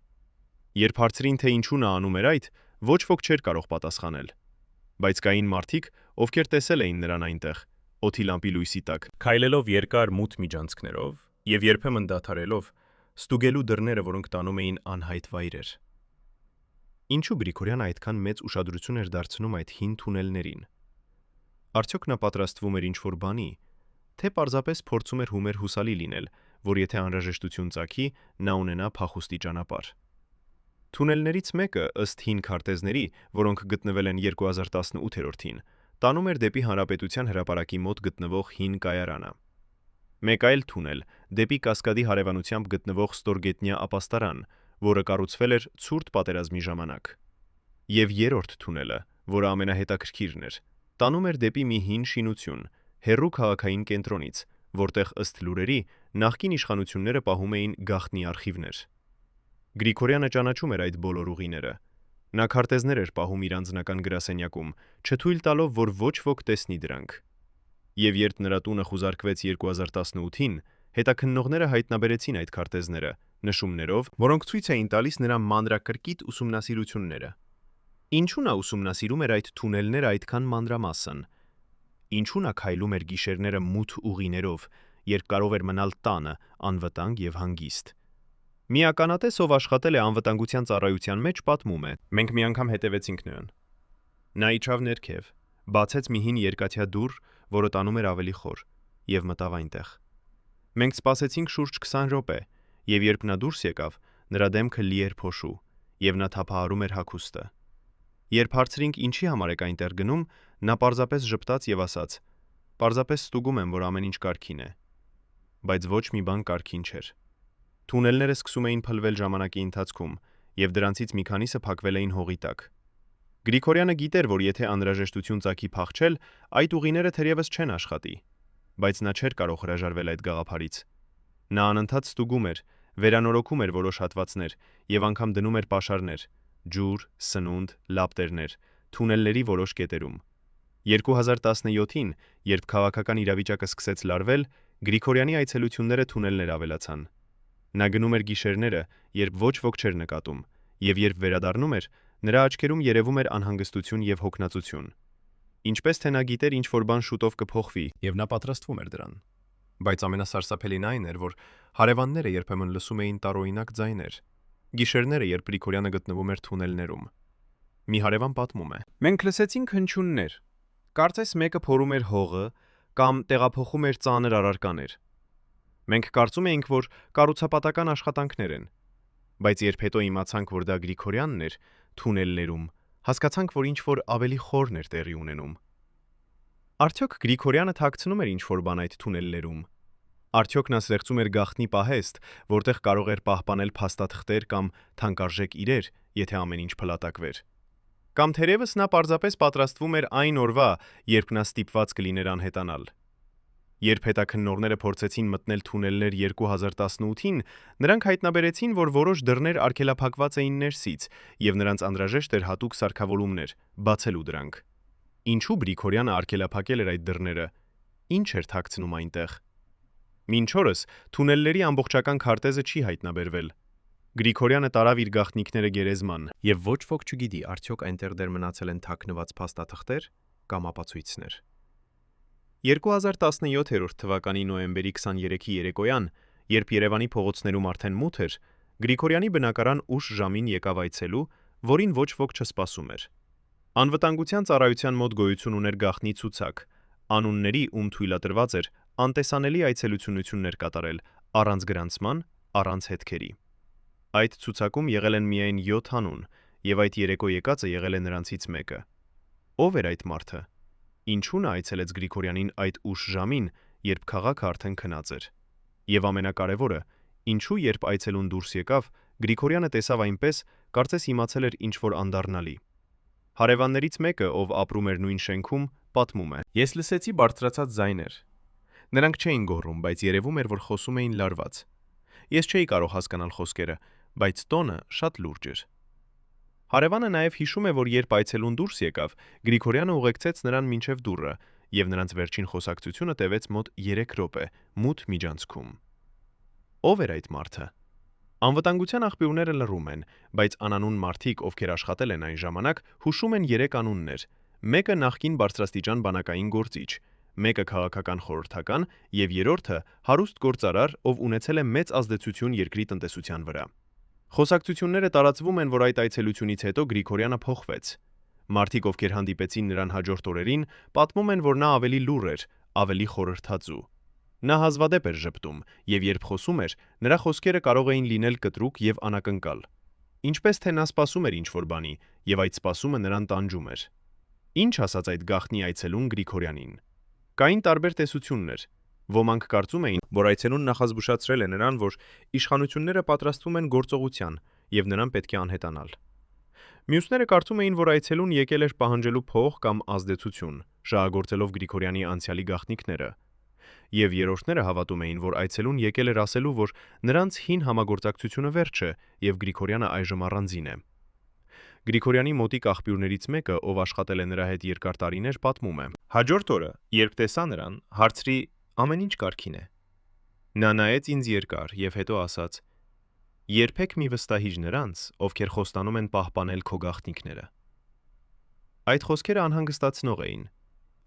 Երբ հարցրին, թե ինչու նա անում էր այդ, ոչ ոք չէր կարող պատասխանել։ Բայց կային մարդիկ, ովքեր տեսել էին նրան այնտեղ, օդի լամպի լույսի տակ, քայլելով երկար մութ միջանցքներով եւ երբեմն դադարելով, ստուգելու դռները, որոնք տանում էին անհայտ վայրեր։ Ինչու Գրիգորյանը այդքան մեծ ուշադրություն էր դարձնում այդ հին թունելներին։ Արդյոք նա պատրաստվում էր ինչ-որ բանի, թե պարզապես փորձում էր հումեր հուսալի լինել, որ եթե անհրաժեշտություն ծագի, նա ունենա փախուստի ճանապարհ։ Թունելներից մեկը, ըստ հին քարտեզների, որոնք գտնվել են 2018-ին, տանում էր դեպի Հանրապետության հրապարակի մոտ գտնվող հին կայարանը։ Մեկ այլ թունել դեպի Կասկադի հարևանությամբ գտնվող ստորգետնյա ապաստարան, որը կառուցվել էր ցուրտ պատերազմի ժամանակ։ Եվ երրորդ թունելը, որը ամենահետաքրքիրն էր, տանում էր դեպի մի հին շինություն, հեռու քաղաքային կենտրոնից, որտեղ ըստ լուրերի նախկին իշխանությունները պահում էին գաղտնի արխիվներ։ Գրիգորյանը ճանաչում էր այդ բոլոր ուղիները։ Նա քարտեզներ էր պահում իր անձնական գրասենյակում, չթույլ տալով, որ ոչ ոք տեսնի դրանք։ Եվ երբ նրա տունը խուզարկվեց 2018-ին, հետաքննողները հայտնաբերեցին այդ քարտեզները, նշումներով, որոնք ցույց էին տալիս նրա մանրակրկիտ ուսումնասիրությունները։ Ինչու նա ուսումնասիրում էր այդ թունելները այդքան մանրամասն։ Ինչու նա քայլում էր գիշերները մութ ուղիներով, երբ կարող էր մնալ տանը, անվտանգ եւ հանգիստ։ Մի ականատես, ով աշխատել է անվտանգության ծառայության մեջ, պատմում է. Մենք մի անգամ հետևեցինք նրան։ Նա իջավ ներքև, բացեց մի հին երկաթյա դուռ, որը տանում էր ավելի խոր, եւ մտավ այնտեղ։ Մենք սպասեցինք շուրջ 20 րոպե, եւ երբ նա դուրս եկավ, նրա դեմքը լի էր փոշու, եւ նա թափահարում էր հագուստը։ Երբ հարցրինք ինչի համար եք այնտեղ գնում, Նա պարզապես ժպտաց եւ ասաց. «Պարզապես ստուգում եմ, որ ամեն ինչ կարգին է»։ Բայց ոչ մի բան կարգին չէր։ Թունելները սկսում էին փլվել ժամանակի ընթացքում, եւ դրանցից մի քանիսը փակվել էին հողի տակ։ Գրիգորյանը գիտեր, որ եթե անհրաժեշտություն ծագի փախչել, այդ ուղիները թերևս չեն աշխատի, բայց նա չէր կարող հրաժարվել այդ գաղափարից։ Նա անընդհատ ստուգում էր, վերանորոգում էր որոշ հատվածներ եւ անգամ դնում էր պաշարներ՝ ջուր, սնունդ, լապտերներ, թունելների որոշ կետերում։ 2017-ին, երբ քաղաքական իրավիճակը սկսեց լարվել, Գրիգորյանի այցելությունները թունելներ ավելացան։ Նա գնում էր գիշերները, երբ ոչ ոք չէր նկատում, եւ երբ վերադառնում էր, նրա աչքերում երևում էր անհանգստություն եւ հոգնածություն։ Ինչպես թե նա գիտեր ինչ-որ բան շուտով կփոխվի, եւ նա պատրաստվում էր դրան։ Բայց ամենասարսափելին այն էր, որ հարևանները երբեմն լսում էին տարօրինակ ձայներ։ Գիշերները, երբ Գրիգորյանը գտնվում էր թունելներում։ Մի հարևան պատմում է. «Մենք լսեցինք հնչյուններ։ Կարծես մեկը փորում էր հողը կամ տեղափոխում էր ծանր առարկաներ։ Մենք կարծում էինք, որ կառուցապատական աշխատանքներ են, բայց երբ հետո իմացանք, որ դա Գրիգորյանն էր թունելներում, հասկացանք, որ ինչ-որ ավելի խորն էր տեղի ունենում»։ Արդյոք Գրիգորյանը թաքցնում էր ինչ-որ բան այդ թունելներում։ Արդյոք նա ստեղծում էր գաղտնի պահեստ, որտեղ կարող էր պահպանել փաստաթղթեր կամ թանկարժեք իրեր, եթե ամեն ինչ փլատակվեր։ Կամ թերևս նա պարզապես պատրաստվում էր այն օրվա, երբ նա ստիպված կլիներ անհետանալ։ Երբ հետաքննողները փորձեցին մտնել թունելներ 2018-ին, նրանք հայտնաբերեցին, որ որոշ դռներ արգելափակված էին ներսից, եւ նրանց անհրաժեշտ էր հատուկ սարքավորումներ, բացելու դրանք։ Ինչու Գրիգորյանը արգելափակել էր այդ դռները։ Ինչ էր թաքցնում այնտեղ։ Մինչ օրս թունելների ամբողջական քարտեզը չի հայտնաբերվել։ Գրիգորյանը տարավ իր գաղտնիքները գերեզման, եւ ոչ ոք չգիտի, արդյոք այնտեղ դեռ մնացել են թաքնված փաստաթղթեր կամ ապացույցներ։ 2017 թվականի նոյեմբերի 23-ի երեկոյան, երբ Երևանի փողոցներում արդեն մութ էր, Գրիգորյանի բնակարան ուշ ժամին եկավ այցելու, որին ոչ ոք չսպասում էր։ Անվտանգության ծառայության մոտ գոյություն ուներ գաղտնի ցուցակ, անունների, ում թույլատրված էր անտեսանելի այցելություններ կատարել առանց գրանցման, առանց հետքերի։ Այդ ցուցակում եղել են միայն 7 անուն, եւ այդ երեկո եկածը եղել է նրանցից մեկը։ Ո՞վ էր այդ մարդը։ Ինչու նա այցելեց Գրիգորյանին այդ ուշ ժամին, երբ քաղաքը արդեն քնած էր։ Եվ ամենակարևորը, ինչու երբ այցելուն դուրս եկավ, Գրիգորյանը տեսավ այնպես, կարծես իմացել էր ինչ-որ անդառնալի։ Հարևաններից մեկը, ով ապրում էր նույն շենքում, պատմում է. «Ես լսեցի բարձրացած ձայներ։ Նրանք չէին գոռում, բայց երևում էր, որ խոսում էին լարված։ Ես չէի կարող հասկանալ խոսքերը, բայց տոնը շատ լուրջ էր»։ Հարևանը նաև հիշում է, որ երբ այցելուն դուրս եկավ, Գրիգորյանը ուղեկցեց նրան մինչև դուռը, եւ նրանց վերջին խոսակցությունը տևեց մոտ 3 րոպե, մութ միջանցքում։ Ո՞վ էր այդ մարդը։ Անվտանգության աղբյուրները լռում են, բայց անանուն մարդիկ, ովքեր աշխատել են այն ժամանակ, հուշում են 3 անուններ. մեկը նախկին բարձրաստիճան բանակային գործիչ, մեկը քաղաքական խորհրդական եւ երրորդը հարուստ գործարար, ով ունեցել է մեծ ազդեցություն երկրի տնտեսության վրա։ Խոսակցությունները տարածվում են, որ այդ այցելությունից հետո Գրիգորյանը փոխվեց։ Մարդիկ, ովքեր հանդիպեցին նրան հաջորդ օրերին, պատմում են, որ նա ավելի լուռ էր, ավելի խորհրդածու։ Նա հազվադեպ էր ժպտում, եւ երբ խոսում էր, նրա խոսքերը կարող էին լինել կտրուկ եւ անակնկալ։ Ինչպես թե նա սպասում էր ինչ-որ բանի, եւ այդ սպասումը նրան տանջում էր։ Ինչ ասաց այդ գաղտնի այցելուն Գրիգորյանին։ Կային տարբեր տեսություններ։ Ոմանք կարծում էին, որ այցելուն նախազգուշացրել է նրան, որ իշխանությունները պատրաստվում են գործողության, եւ նրան պետք է անհետանալ։ Մյուսները կարծում էին, որ այցելուն եկել էր պահանջելու փող կամ ազդեցություն, շահագործելով Գրիգորյանի անցյալի գաղտնիքները։ Եվ երրորդները հավատում էին, որ այցելուն եկել էր ասելու, որ նրանց հին համագործակցությունը վերջ է, եւ Գրիգորյանը այժմ առանձին է։ Գրիգորյանի մոտիկ աղբյուրներից մեկը, ով աշխատել է նրա հետ երկար տարիներ, պատմում է. «Հաջորդ օրը, երբ տեսա նրան, հարցրի. ամեն ինչ կարգին է։ Նա նայեց ինձ երկար եւ հետո ասաց. երբեք մի վստահիչ նրանց, ովքեր խոստանում են պահպանել քո գաղտնիքները»։ Այդ խոսքերը անհանգստացնող էին։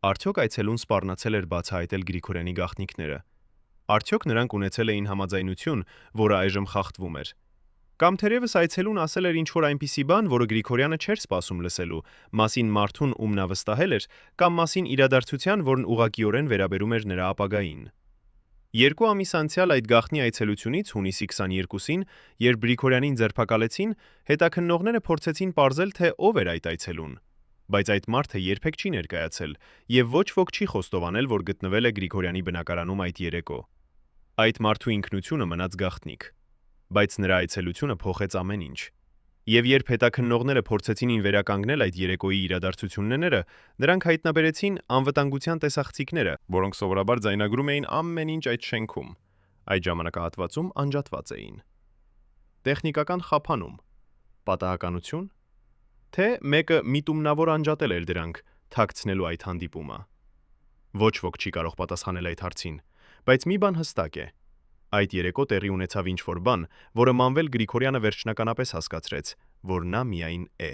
Արդյոք այցելուն սպառնացել էր բացահայտել Գրիգորյանի գաղտնիքները։ Արդյոք նրանք ունեցել էին համաձայնություն, որը այժմ խախտվում էր։ Կամ թերևս այցելուն ասել էր ինչ-որ այնպիսի բան, որը Գրիգորյանը չէր սպասում լսելու, մասին մարդուն, ում նա վստահել էր, կամ մասին իրադարձության, որն ուղղակիորեն վերաբերում էր նրա ապագային։ 2 ամիս անցյալ այդ գաղտնի այցելությունից հունիսի 22-ին, երբ Գրիգորյանին ձերբակալեցին, հետաքննողները փորձեցին պարզել, թե ով էր այդ այցելուն։ Բայց այդ մարդը երբեք չի ներկայացել, եւ ոչ ոք չի խոստովանել, որ գտնվել է Գրիգորյանի բնակարանում այդ երեկո։ Այդ մարդու ինքնությունը մնաց գաղտնիք, բայց նրա այցելությունը փոխեց ամեն ինչ։ Եվ երբ հետաքննողները փորձեցին վերականգնել այդ երեկոյի իրադարձությունները, նրանք հայտնաբերեցին անվտանգության տեսախցիկները, որոնք սովորաբար ձայնագրում էին ամեն ինչ այդ շենքում։ Այդ ժամանակահատվածում անջատված էին։ Տեխնիկական խափանում, պատահականություն, թե մեկը միտումնավոր անջատել էր դրանք, թաքցնելու այդ հանդիպումը։ Ոչ ոք չի կարող պատասխանել այդ հարցին, բայց մի բան հստակ է։ Այդ երեկո տեղի ունեցավ ինչ-որ բան, որը Մանվել Գրիգորյանը վերջնականապես հասկացրեց, որ նա միայն է։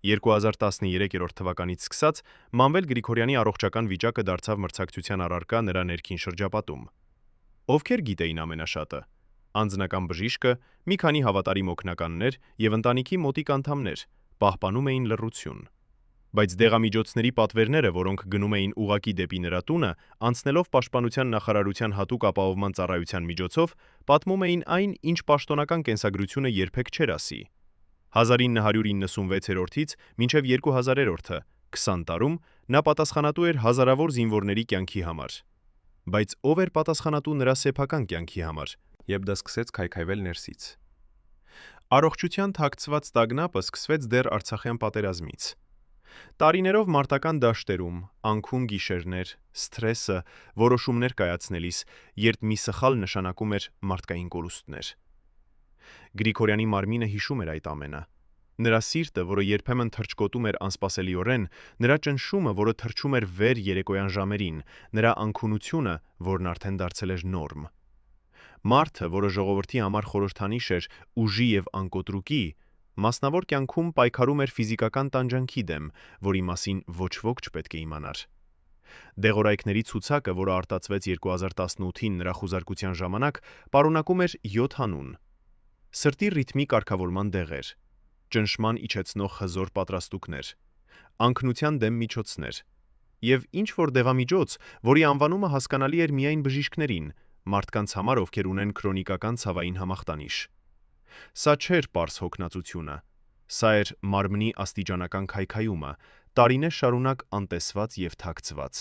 2013 թվականից սկսած Մանվել Գրիգորյանի առողջական վիճակը դարձավ մրցակցության առարկա նրա ներքին շրջապատում։ Ովքեր գիտեին ամենաշատը։ Անձնական բժիշկը, մի քանի հավատարիմ օգնականներ եւ ընտանիքի մոտիկ անդամներ պահպանում էին լռություն։ Բայց դեղամիջոցների պատվերները, որոնք գնում էին ուղակի դեպի նրա տունը, անցնելով Պաշտպանության նախարարության հատուկ ապահովման ծառայության միջոցով, պատմում էին այն, ինչ պաշտոնական կենսագրությունը երբեք չէր ասի։ 1996-ից մինչև 2000-ը 20 տարում նա պատասխանատու էր հազարավոր զինվորների կյանքի համար։ Բայց ով էր պատասխանատու նրա սեփական կյանքի համար, երբ դա սկսեց քայքայվել ներսից։ Առողջության թաքցված տագնապը սկսվեց դեռ Արցախյան պատերազմից։ Տարիներով մարտական դաշտերում, անքուն գիշերներ, սթրեսը, որոշումներ կայացնելիս, երբ մի սխալ նշանակում էր մարդկային կորուստներ։ Գրիգորյանի մարմինը հիշում էր այդ ամենը։ Նրա սիրտը, որը երբեմն թրջկոտում էր անսպասելիորեն, նրա ճնշումը, որը թրջում էր վեր երեկոյան ժամերին, նրա անքունությունը, որն արդեն դարձել էր նորմ։ Մարդը, որը ժողովրդի համար խորհրդանիշ էր ուժի եւ անկոտրուկի, մասնավոր կյանքում պայքարում էր ֆիզիկական տանջանքի դեմ, որի մասին ոչ ոք չպետք է իմանար։ Դեղորայքների ցուցակը, որը արտացվեց 2018-ին նրա խուզարկության ժամանակ, պարունակում էր 7 հանուն։ Սրտի ռիթմի կարգավորման դեղեր, ճնշման իջեցնող հզոր պատրաստուկներ, անկնության դեմ միջոցներ եւ ինչ-որ դեղամիջոց, որի անվանումը հասկանալի էր միայն բժիշկներին, մարդկանց համար, ովքեր ունեն քրոնիկական ցավային համախտանիշ։ Սա չէր պարզ հոգնածությունը, սա էր մարմնի աստիճանական քայքայումը, տարիներ շարունակ անտեսված եւ թաքցված։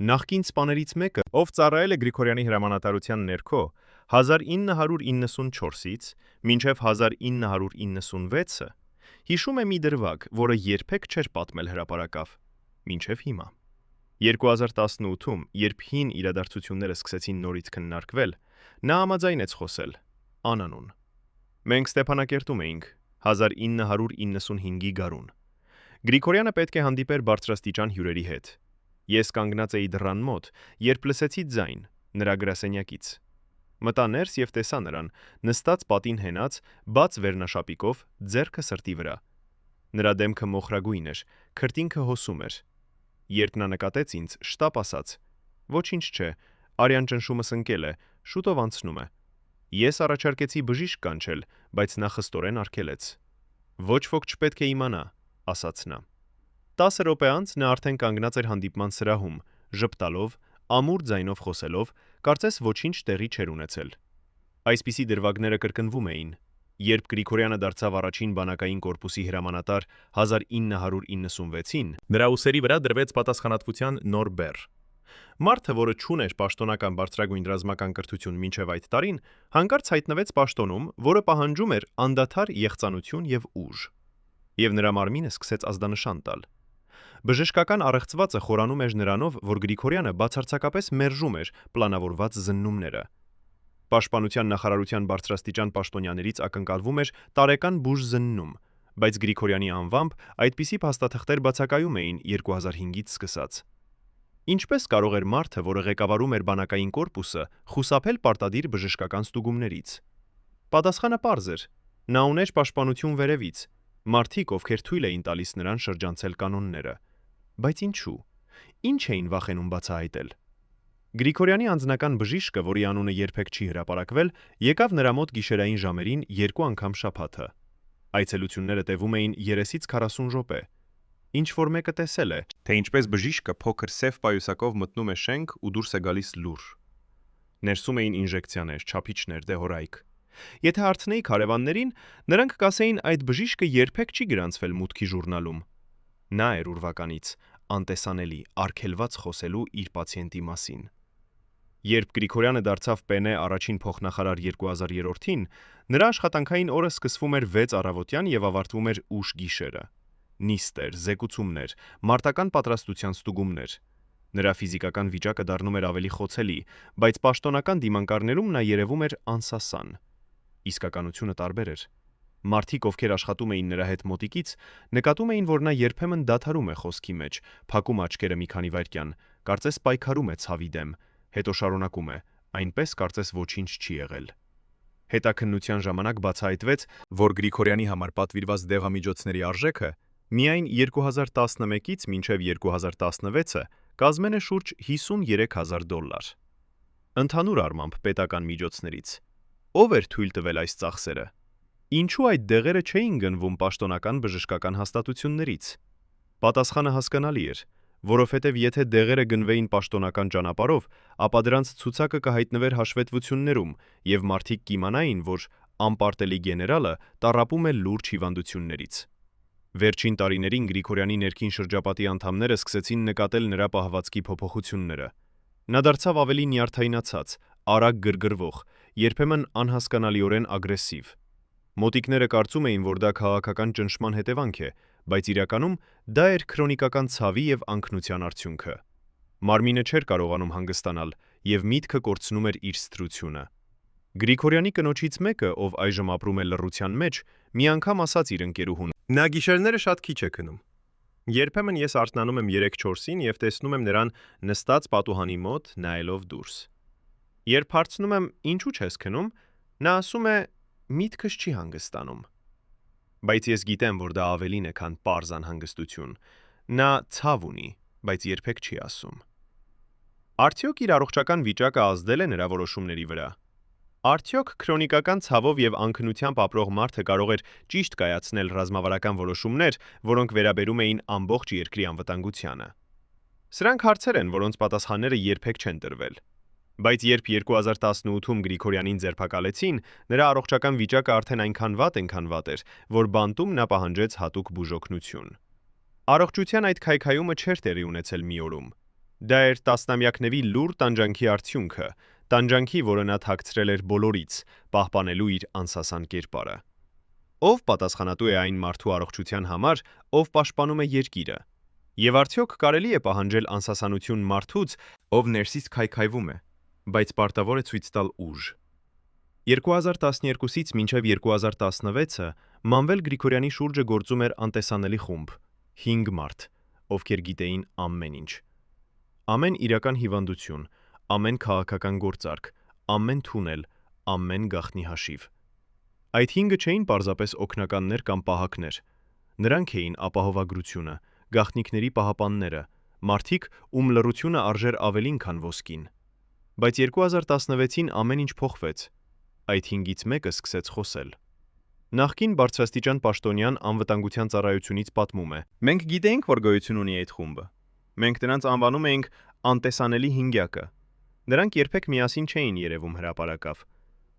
Նախկին սպաներից մեկը, ով ծառայել է Գրիգորյանի հրամանատարության ներքո 1994-ից մինչև 1996-ը, հիշում է մի դրվագ, որը երբեք չէր պատմել հրապարակավ, մինչև հիմա։ 2018-ում, երբ հին իրադարձությունները սկսեցին նորից քննարկվել, նա համաձայնեց խոսել, անանուն։ Մենք Ստեփանակերտում էինք 1995-ի գարուն։ Գրիգորյանը պետք է հանդիպեր բարձրաստիճան հյուրերի հետ։ Ես կանգնած էի դռան մոտ, երբ լսեցի ձայն նրա գրասենյակից։ Մտա ներս եւ տեսա նրան, նստած պատին հենած, բաց վերնաշապիկով, ձեռքը սրտի վրա։ Նրա դեմքը մոխրագույն էր, քրտինքը հոսում էր։ Երբ նա նկատեց ինձ, շտապ ասաց. «Ոչինչ չէ, արյան ճնշումս ընկել է, շուտով անցնում է»։ Ես առաջարկեցի բժիշկ կանչել, բայց նա խստորեն արգելեց։ «Ոչ ոք չպետք է իմանա», ասաց նա։ 10 րոպե անց նա արդեն կանգնած էր հանդիպման սրահում, ժպտալով, ամուր ձայնով խոսելով, կարծես ոչինչ տեղի չէր ունեցել։ Այսպիսի դրվագները կրկնվում էին։ Երբ Գրիգորյանը դարձավ առաջին բանակային կորպուսի հրամանատար 1996-ին, նրա ուսերի վրա դրվեց պատասխանատվության նոր բեռ։ Մարդը, որը չուներ պաշտոնական բարձրագույն ռազմական կրթություն մինչև այդ տարին, հանկարծ հայտնվեց պաշտոնում, որը պահանջում էր անդադար եղծանություն եւ ուժ։ Եվ նրա մարմինը սկսեց ազդանշան տալ։ Բժշկական առեղծվածը խորանում էր նրանով, որ Գրիգորյանը բացարձակապես մերժում էր պլանավորված զննումները։ Պաշտպանության նախարարության բարձրաստիճան պաշտոնյաներից ակնկալվում էր տարեկան բուժ զննում, բայց Գրիգորյանի անվամբ այդպիսի փաստաթղթեր բացակայում էին 2005-ից սկսած։ Ինչպես կարող էր մարդը, որը ղեկավարում էր բանակային կորպուսը, խուսափել պարտադիր բժշկական ստուգումներից։ Պատասխանը պարզ էր. նա ուներ պաշտպանություն վերևից, մարդիկ, ովքեր թույլ էին տալիս նրան շրջանցել կանոնները։ Բայց ինչու։ Ինչ էին վախենում բացահայտել։ Գրիգորյանի անձնական բժիշկը, որի անունը երբեք չի հրապարակվել, եկավ նրա մոտ գիշերային ժամերին 2 անգամ շաբաթը։ Այցելությունները տևում էին 30-ից 40 րոպե։ Ինչ որ մեկը տեսել է, թե ինչպես բժիշկը փոքր սև պայուսակով մտնում է շենք ու դուրս է գալիս լուր։ Ներսում էին ինժեկցիաներ, չափիչներ, դեղորայք։ Եթե հարցնեի քարևաններին, նրանք կասեին այդ բժիշկը երբեք չի գրանցվել մուտքի ժուրնալում։ Նա էր ուրվականից անտեսանելի, արգելված խոսելու իր պացիենտի մասին։ Երբ Գրիգորյանը դարձավ ՊՆ առաջին փոխնախարար 2003-ին, նրա աշխատանքային օրը սկսվում էր 6 առավոտյան եւ ավարտվում էր ուշ գիշերը։ Նիստեր, զեկուցումներ, մարտական պատրաստության ստուգումներ։ Նրա ֆիզիկական վիճակը դառնում էր ավելի խոցելի, բայց պաշտոնական դիմանկարներում նա երևում էր անսասան։ Իսկականությունը տարբեր էր։ Մարդիկ, ովքեր աշխատում էին նրա հետ մոտիկից, նկատում էին, որ նա երբեմն դադարում է խոսքի մեջ, փակում աչքերը մի քանի վայրկյան, կարծես պայքարում է ցավի դեմ, հետո շարունակում է, այնպես կարծես ոչինչ չի եղել։ Հետաքննության ժամանակ բացահայտվեց, որ Գրիգորյանի համար պատվիրված դեղամիջոցների արժեքը միայն 2011-ից մինչև 2016-ը կազմել է շուրջ $53,000։ Ընդհանուր առմամբ պետական միջոցներից ով էր թույլ տվել այս ծախսերը։ Ինչու այդ դեղերը չէին գնվում պաշտոնական բժշկական հաստատություններից։ Պատասխանը հասկանալի էր, որովհետև եթե դեղերը գնվեին պաշտոնական ճանապարհով, ապա դրանց ցուցակը կհայտնվեր հաշվետվություններում, եւ մարդիկ կիմանային, որ անպարտելի գեներալը տառապում է լուրջ հիվանդություններից։ Վերջին տարիներին Գրիգորյանի ներքին շրջապատի անդամները սկսեցին նկատել նրա պահվածքի փոփոխությունները։ Նա դարձավ ավելի նյարդայնացած, արագ գրգռվող, երբեմն անհասկանալիորեն ագրեսիվ։ Մոտիկները կարծում էին, որ դա քաղաքական ճնշման հետևանք է, բայց իրականում դա էր քրոնիկական ցավի եւ անքնության արդյունքը։ Մարմինը չէր կարողանում հանգստանալ եւ միտքը կորցնում էր իր սթրությունը։ Գրիգորյանի կնոջից մեկը, ով այժմ ապրում է լռության մեջ, մի անգամ ասաց իր ընկերուհուն. «Նա գիշերները շատ քիչ է քնում։ Երբեմն ես արթնանում եմ 3-4-ին եւ տեսնում եմ նրան նստած պատուհանի մոտ, նայելով դուրս։ Երբ հարցնում եմ ինչու չես քնում, նա ասում է միտքս չի հանգստանում։ Բայց ես գիտեմ, որ դա ավելին է, քան պարզ անհանգստություն։ Նա ցավ ունի, բայց երբեք չի ասում»։ Արդյոք իր առողջական վիճակը ազդել է նրա որոշումների վրա։ Արդյոք քրոնիկական ցավով եւ անքնությամբ ապրող մարդը կարող էր ճիշտ կայացնել ռազմավարական որոշումներ, որոնք վերաբերում էին ամբողջ երկրի անվտանգությանը։ Սրանք հարցեր են, որոնց պատասխանները երբեք չեն տրվել։ Բայց երբ 2018-ում Գրիգորյանին ձերբակալեցին, նրա առողջական վիճակը արդեն այնքան վատ էր, որ բանտում նա պահանջեց հատուկ բուժօգնություն։ Առողջության այդ քայքայումը չէր տեղի ունեցել մի օրում։ Դա էր տասնամյակների լուր տանջանքի արդյունքը, տանջանքի, որը նա թաքցրել էր բոլորից, պահպանելու իր անսասան կերպարը։ Ով պատասխանատու է այն մարդու առողջության համար, ով պաշտպանում է երկիրը։ Եվ արդյոք կարելի է պահանջել անսասանություն մարդուց, ով ներսից քայքայվում է, բայց պարտավոր է ցույց տալ ուժ։ 2012-ից մինչև 2016-ը Մանվել Գրիգորյանի շուրջը գործում էր անտեսանելի խումբ, 5 մարդ, ովքեր գիտեին ամեն ինչ։ Ամեն իրական հիվանդություն, ամեն քաղաքական գործարք, ամեն թունել, ամեն գաղտնի հաշիվ։ Այդ 5-ը չէին պարզապես օգնականներ կամ պահակներ։ Նրանք էին ապահովագրությունը, գաղտնիքների պահապանները, մարդիկ, ում լռությունը արժեր ավելին, քան ոսկին։ Բայց 2016-ին ամեն ինչ փոխվեց։ Այդ 5-ից մեկը սկսեց խոսել։ Նախկին բարձրաստիճան պաշտոնյան անվտանգության ծառայությունից պատմում է. «Մենք գիտեինք, որ գոյություն ունի այդ խումբը։ Մենք նրանց անվանում էինք անտեսանելի հինգյակը։ Նրանք երբեք միասին չէին երևում հրապարակավ։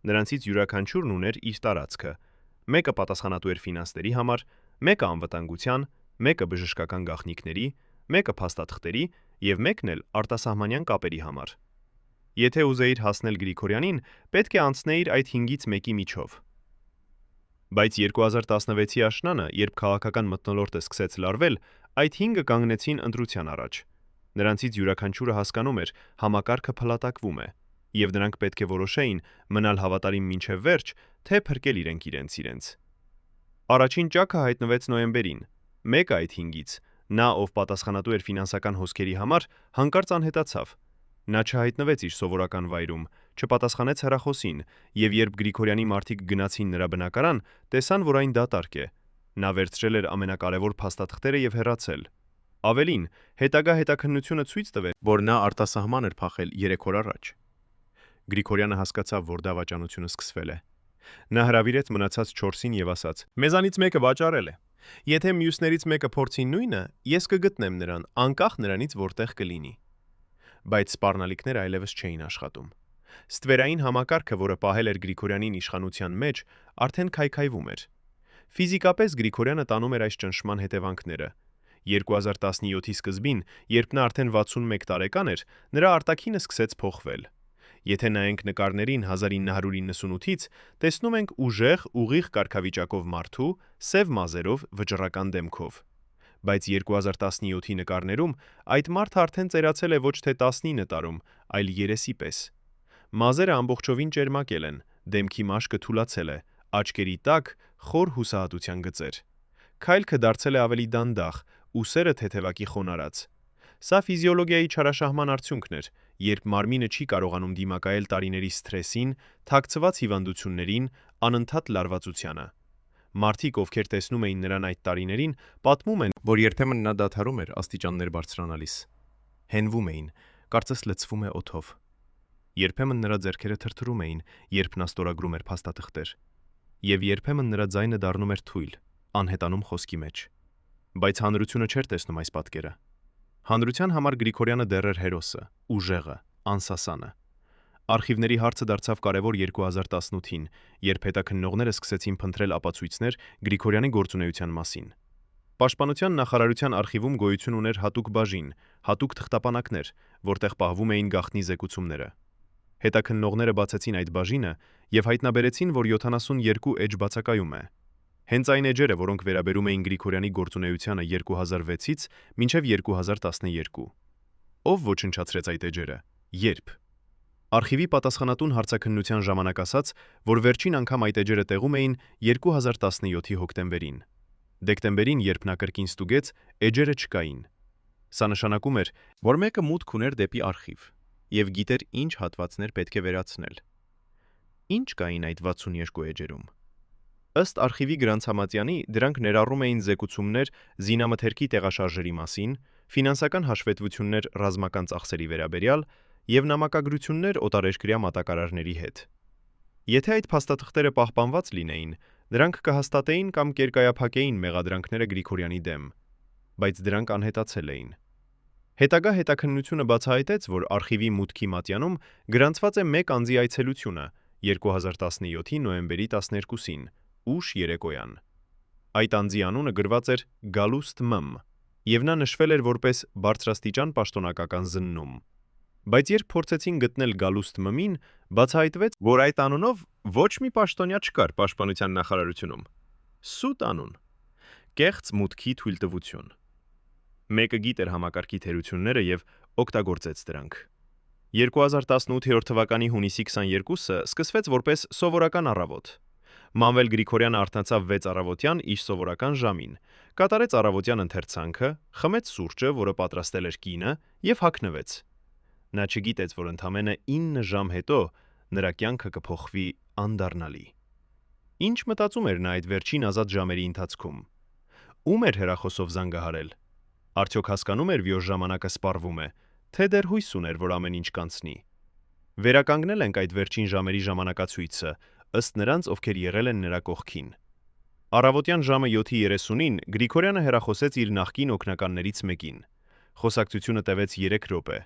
Նրանցից յուրաքանչյուրն ուներ իր տարածքը։ Մեկը պատասխանատու էր ֆինանսների համար, մեկը անվտանգության, մեկը բժշկական գաղտնիքների, մեկը փաստաթղթերի եւ մեկն էլ արտասահմանյան կապերի համար։ Եթե ուզեիր հասնել Գրիգորյանին, պետք է անցնեիր այդ 5-ից մեկի միջով։ Բայց 2016-ի աշնանը, երբ քաղաքական մթնոլորտը սկսեց լարվել, այդ 5-ը կանգնեցին ընտրության առաջ։ Նրանցից յուրաքանչյուրը հասկանում էր, համակարգը փլատակվում է, եւ նրանք պետք է որոշեին մնալ հավատարիմ մինչև վերջ, թե փրկել իրենց։ Առաջին ճակը հայտնվեց նոյեմբերին։ Մեկը այդ 5-ից, նա, ով պատասխանատու էր ֆինանսական հոսքերի համար, հանկարծ անհետացավ։ Նա չհայտնվեց իր սովորական վայրում, չպատասխանեց հեռախոսին, եւ երբ Գրիգորյանի մարդիկ գնացին նրա բնակարան, տեսան, որ այն դատարկ է։ Նա վերցրել էր ամենակարևոր փաստաթղթերը եւ հեռացել։ Ավելին, հետագա հետաքննությունը ցույց տվեց, որ նա արտասահման էր փախել 3 օր առաջ։ Գրիգորյանը հասկացավ, որ դավաճանությունը սկսվել է։ Նա հրավիրեց մնացած 4-ին եւ ասաց. «Մեզանից մեկը վաճառել է։ Եթե մյուսներից մեկը փորձի նույնը, ես կգտնեմ նրան, անկախ նրանից որտեղ կլինի»։ Բայց սպառնալիքները այլևս չէին աշխատում։ Ստվերային համակարգը, որը պահել էր Գրիգորյանին իշխանության մեջ, արդեն քայքայվում էր։ Ֆիզիկապես Գրիգորյանը տանում էր այս ճնշման հետևանքները։ 2017-ի սկզբին, երբ նա արդեն 61 տարեկան էր, նրա արտաքինը սկսեց փոխվել։ Եթե նայենք նկարներին 1998-ից, տեսնում ենք ուժեղ, ուղիղ կարգավիճակով մարդու, սև մազերով, վճռական դեմքով։ Բայց 2017-ի նկարներում այդ մարդը արդեն ծերացել է ոչ թե 19 տարում, այլ երեսի պես։ Մազերը ամբողջովին ճերմակել են, դեմքի մաշկը թուլացել է, աչքերի տակ խոր հուսահատության գծեր։ Քայլքը դարձել է ավելի դանդաղ, ուսերը թեթևակի խոնարհած։ Սա ֆիզիոլոգիայի չարաշահման արդյունքն էր, երբ մարմինը չի կարողանում դիմակայել տարիների սթրեսին, թաքցված հիվանդություններին, անընդհատ լարվածությանը։ Մարդիկ, ովքեր տեսնում էին նրան այդ տարիներին, պատմում են, որ երբեմն նա դադարում էր աստիճաններ բարձրանալիս։ Հենվում էին, կարծես լցվում է օդով։ Երբեմն նրա ձեռքերը թրթռում էին, երբ նա ստորագրում էր փաստաթղթեր։ Եվ երբեմն նրա ձայնը դառնում էր թույլ, անհետանում խոսքի մեջ։ Բայց հանրությունը չէր տեսնում այս պատկերը։ Հանրության համար Գրիգորյանը դեռ էր հերոսը, ուժեղը, անսասանը։ Արխիվների հարցը դարձավ կարևոր 2018-ին, երբ հետաքննողները սկսեցին փնտրել ապացույցներ Գրիգորյանի գործունեության մասին։ Պաշտպանության նախարարության արխիվում գոյություն ուներ հատուկ բաժին, հատուկ թղթապանակներ, որտեղ պահվում էին գաղտնի զեկուցումները։ Հետաքննողները բացեցին այդ բաժինը եւ հայտնաբերեցին, որ 72 էջ բացակայում է։ Հենց այն էջերը, որոնք վերաբերում էին Գրիգորյանի գործունեությանը 2006-ից մինչև 2012։ Ով ոչնչացրեց այդ էջերը։ Երբ։ Արխիվի պատասխանատուն հարցաքննության ժամանակ ասաց, որ վերջին անգամ այդ էջերը տեղում էին 2017-ի հոկտեմբերին։ Դեկտեմբերին, երբ նա կրկին ստուգեց, էջերը չկային։ Սա նշանակում էր, որ մեկը մուտք ուներ դեպի արխիվ եւ գիտեր ինչ հատվածներ պետք է վերացնել։ Ինչ կային այդ 62 էջերում։ Ըստ արխիվի Գրանցամատյանի, դրանք ներառում էին զեկուցումներ զինամթերքի տեղաշարժերի մասին, ֆինանսական հաշվետվություններ ռազմական ծախսերի վերաբերյալ եւ նամակագրություններ օտարերկրյա մատակարարների հետ։ Եթե այդ փաստաթղթերը պահպանված լինեին, դրանք կհաստատեին կամ կերկայափակեին մեղադրանքները Գրիգորյանի դեմ, բայց դրանք անհետացել էին։ Հետագա հետաքննությունը բացահայտեց, որ արխիվի մուտքի մատյանում գրանցված է մեկ անձի այցելությունը 2017-ի նոյեմբերի 12-ին, ուշ երեկոյան։ Այդ անձի անունը գրված էր Գալուստ Մ. եւ նա նշվել էր որպես բարձրաստիճան պաշտոնակական զննում։ Բայց երբ փորձեցին գտնել Գալուստ Մ-ին, բացահայտվեց, որ այդ անունով ոչ մի պաշտոնյա չկար պաշտպանության նախարարությունում։ Սուտ անուն։ Կեղծ մուտքի թույլտվություն։ Մեկը գիտեր համակարգի թերությունները եւ օգտագործեց դրանք։ 2018 թվականի հունիսի 22-ը սկսվեց որպես սովորական առավոտ։ Մանվել Գրիգորյանը արթնացավ 6 առավոտյան իր սովորական ժամին, կատարեց առավոտյան ընթերցանքը, խմեց սուրճը, որը պատրաստել էր կինը, եւ հագնվեց։ Նա չգիտեց, որ ընդամենը 9 ժամ հետո նրա կյանքը կփոխվի անդառնալի։ Ինչ մտածում էր նա այդ վերջին ազատ ժամերի ընթացքում։ Ում էր հեռախոսով զանգահարել։ Արդյոք հասկանում էր, որ ժամանակը սպառվում է, թե դեռ հույս ուներ, որ ամեն ինչ կանցնի։ Վերականգնել ենք այդ վերջին ժամերի ժամանակացույցը, ըստ նրանց, ովքեր եղել են նրա կողքին։ Առավոտյան ժամը 7:30-ին Գրիգորյանը հեռախոսեց իր նախկին օգնականներից մեկին։ Խոսակցությունը տևեց 3 րոպե։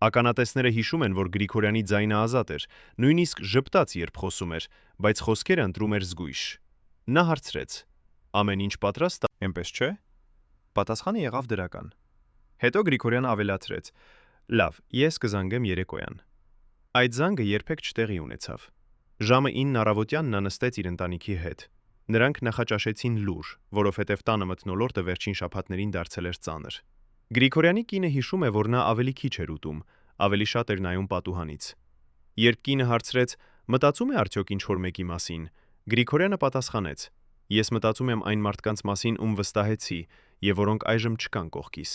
Ականատեսները հիշում են, որ Գրիգորյանի ձայնը ազատ էր, նույնիսկ ժպտաց, երբ խոսում էր, բայց խոսքերը ընտրում էր զգույշ։ Նա հարցրեց. ամեն ինչ պատրաստ է, այնպես չէ։ Պատասխանը եղավ դրական։ Հետո Գրիգորյանը ավելացրեց. լավ, ես կզանգեմ երեկոյան։ Այդ զանգը երբեք չտեղի ունեցավ։ Ժամը 9 առավոտյան նա նստեց իր ընտանիքի հետ։ Նրանք նախաճաշեցին լուր, որովհետև տանը մթնոլորտը վերջին շաբաթներին դարձել էր ծանր։ Գրիգորյանի կինը հիշում է, որ նա ավելի քիչ էր ուտում, ավելի շատ էր նայում պատուհանից։ Երբ կինը հարցրեց. մտածում է արդյոք ինչ-որ մեկի մասին, Գրիգորյանը պատասխանեց. ես մտածում եմ այն մարդկանց մասին, ում վստահեցի, եւ որոնք այժմ չկան կողքիս։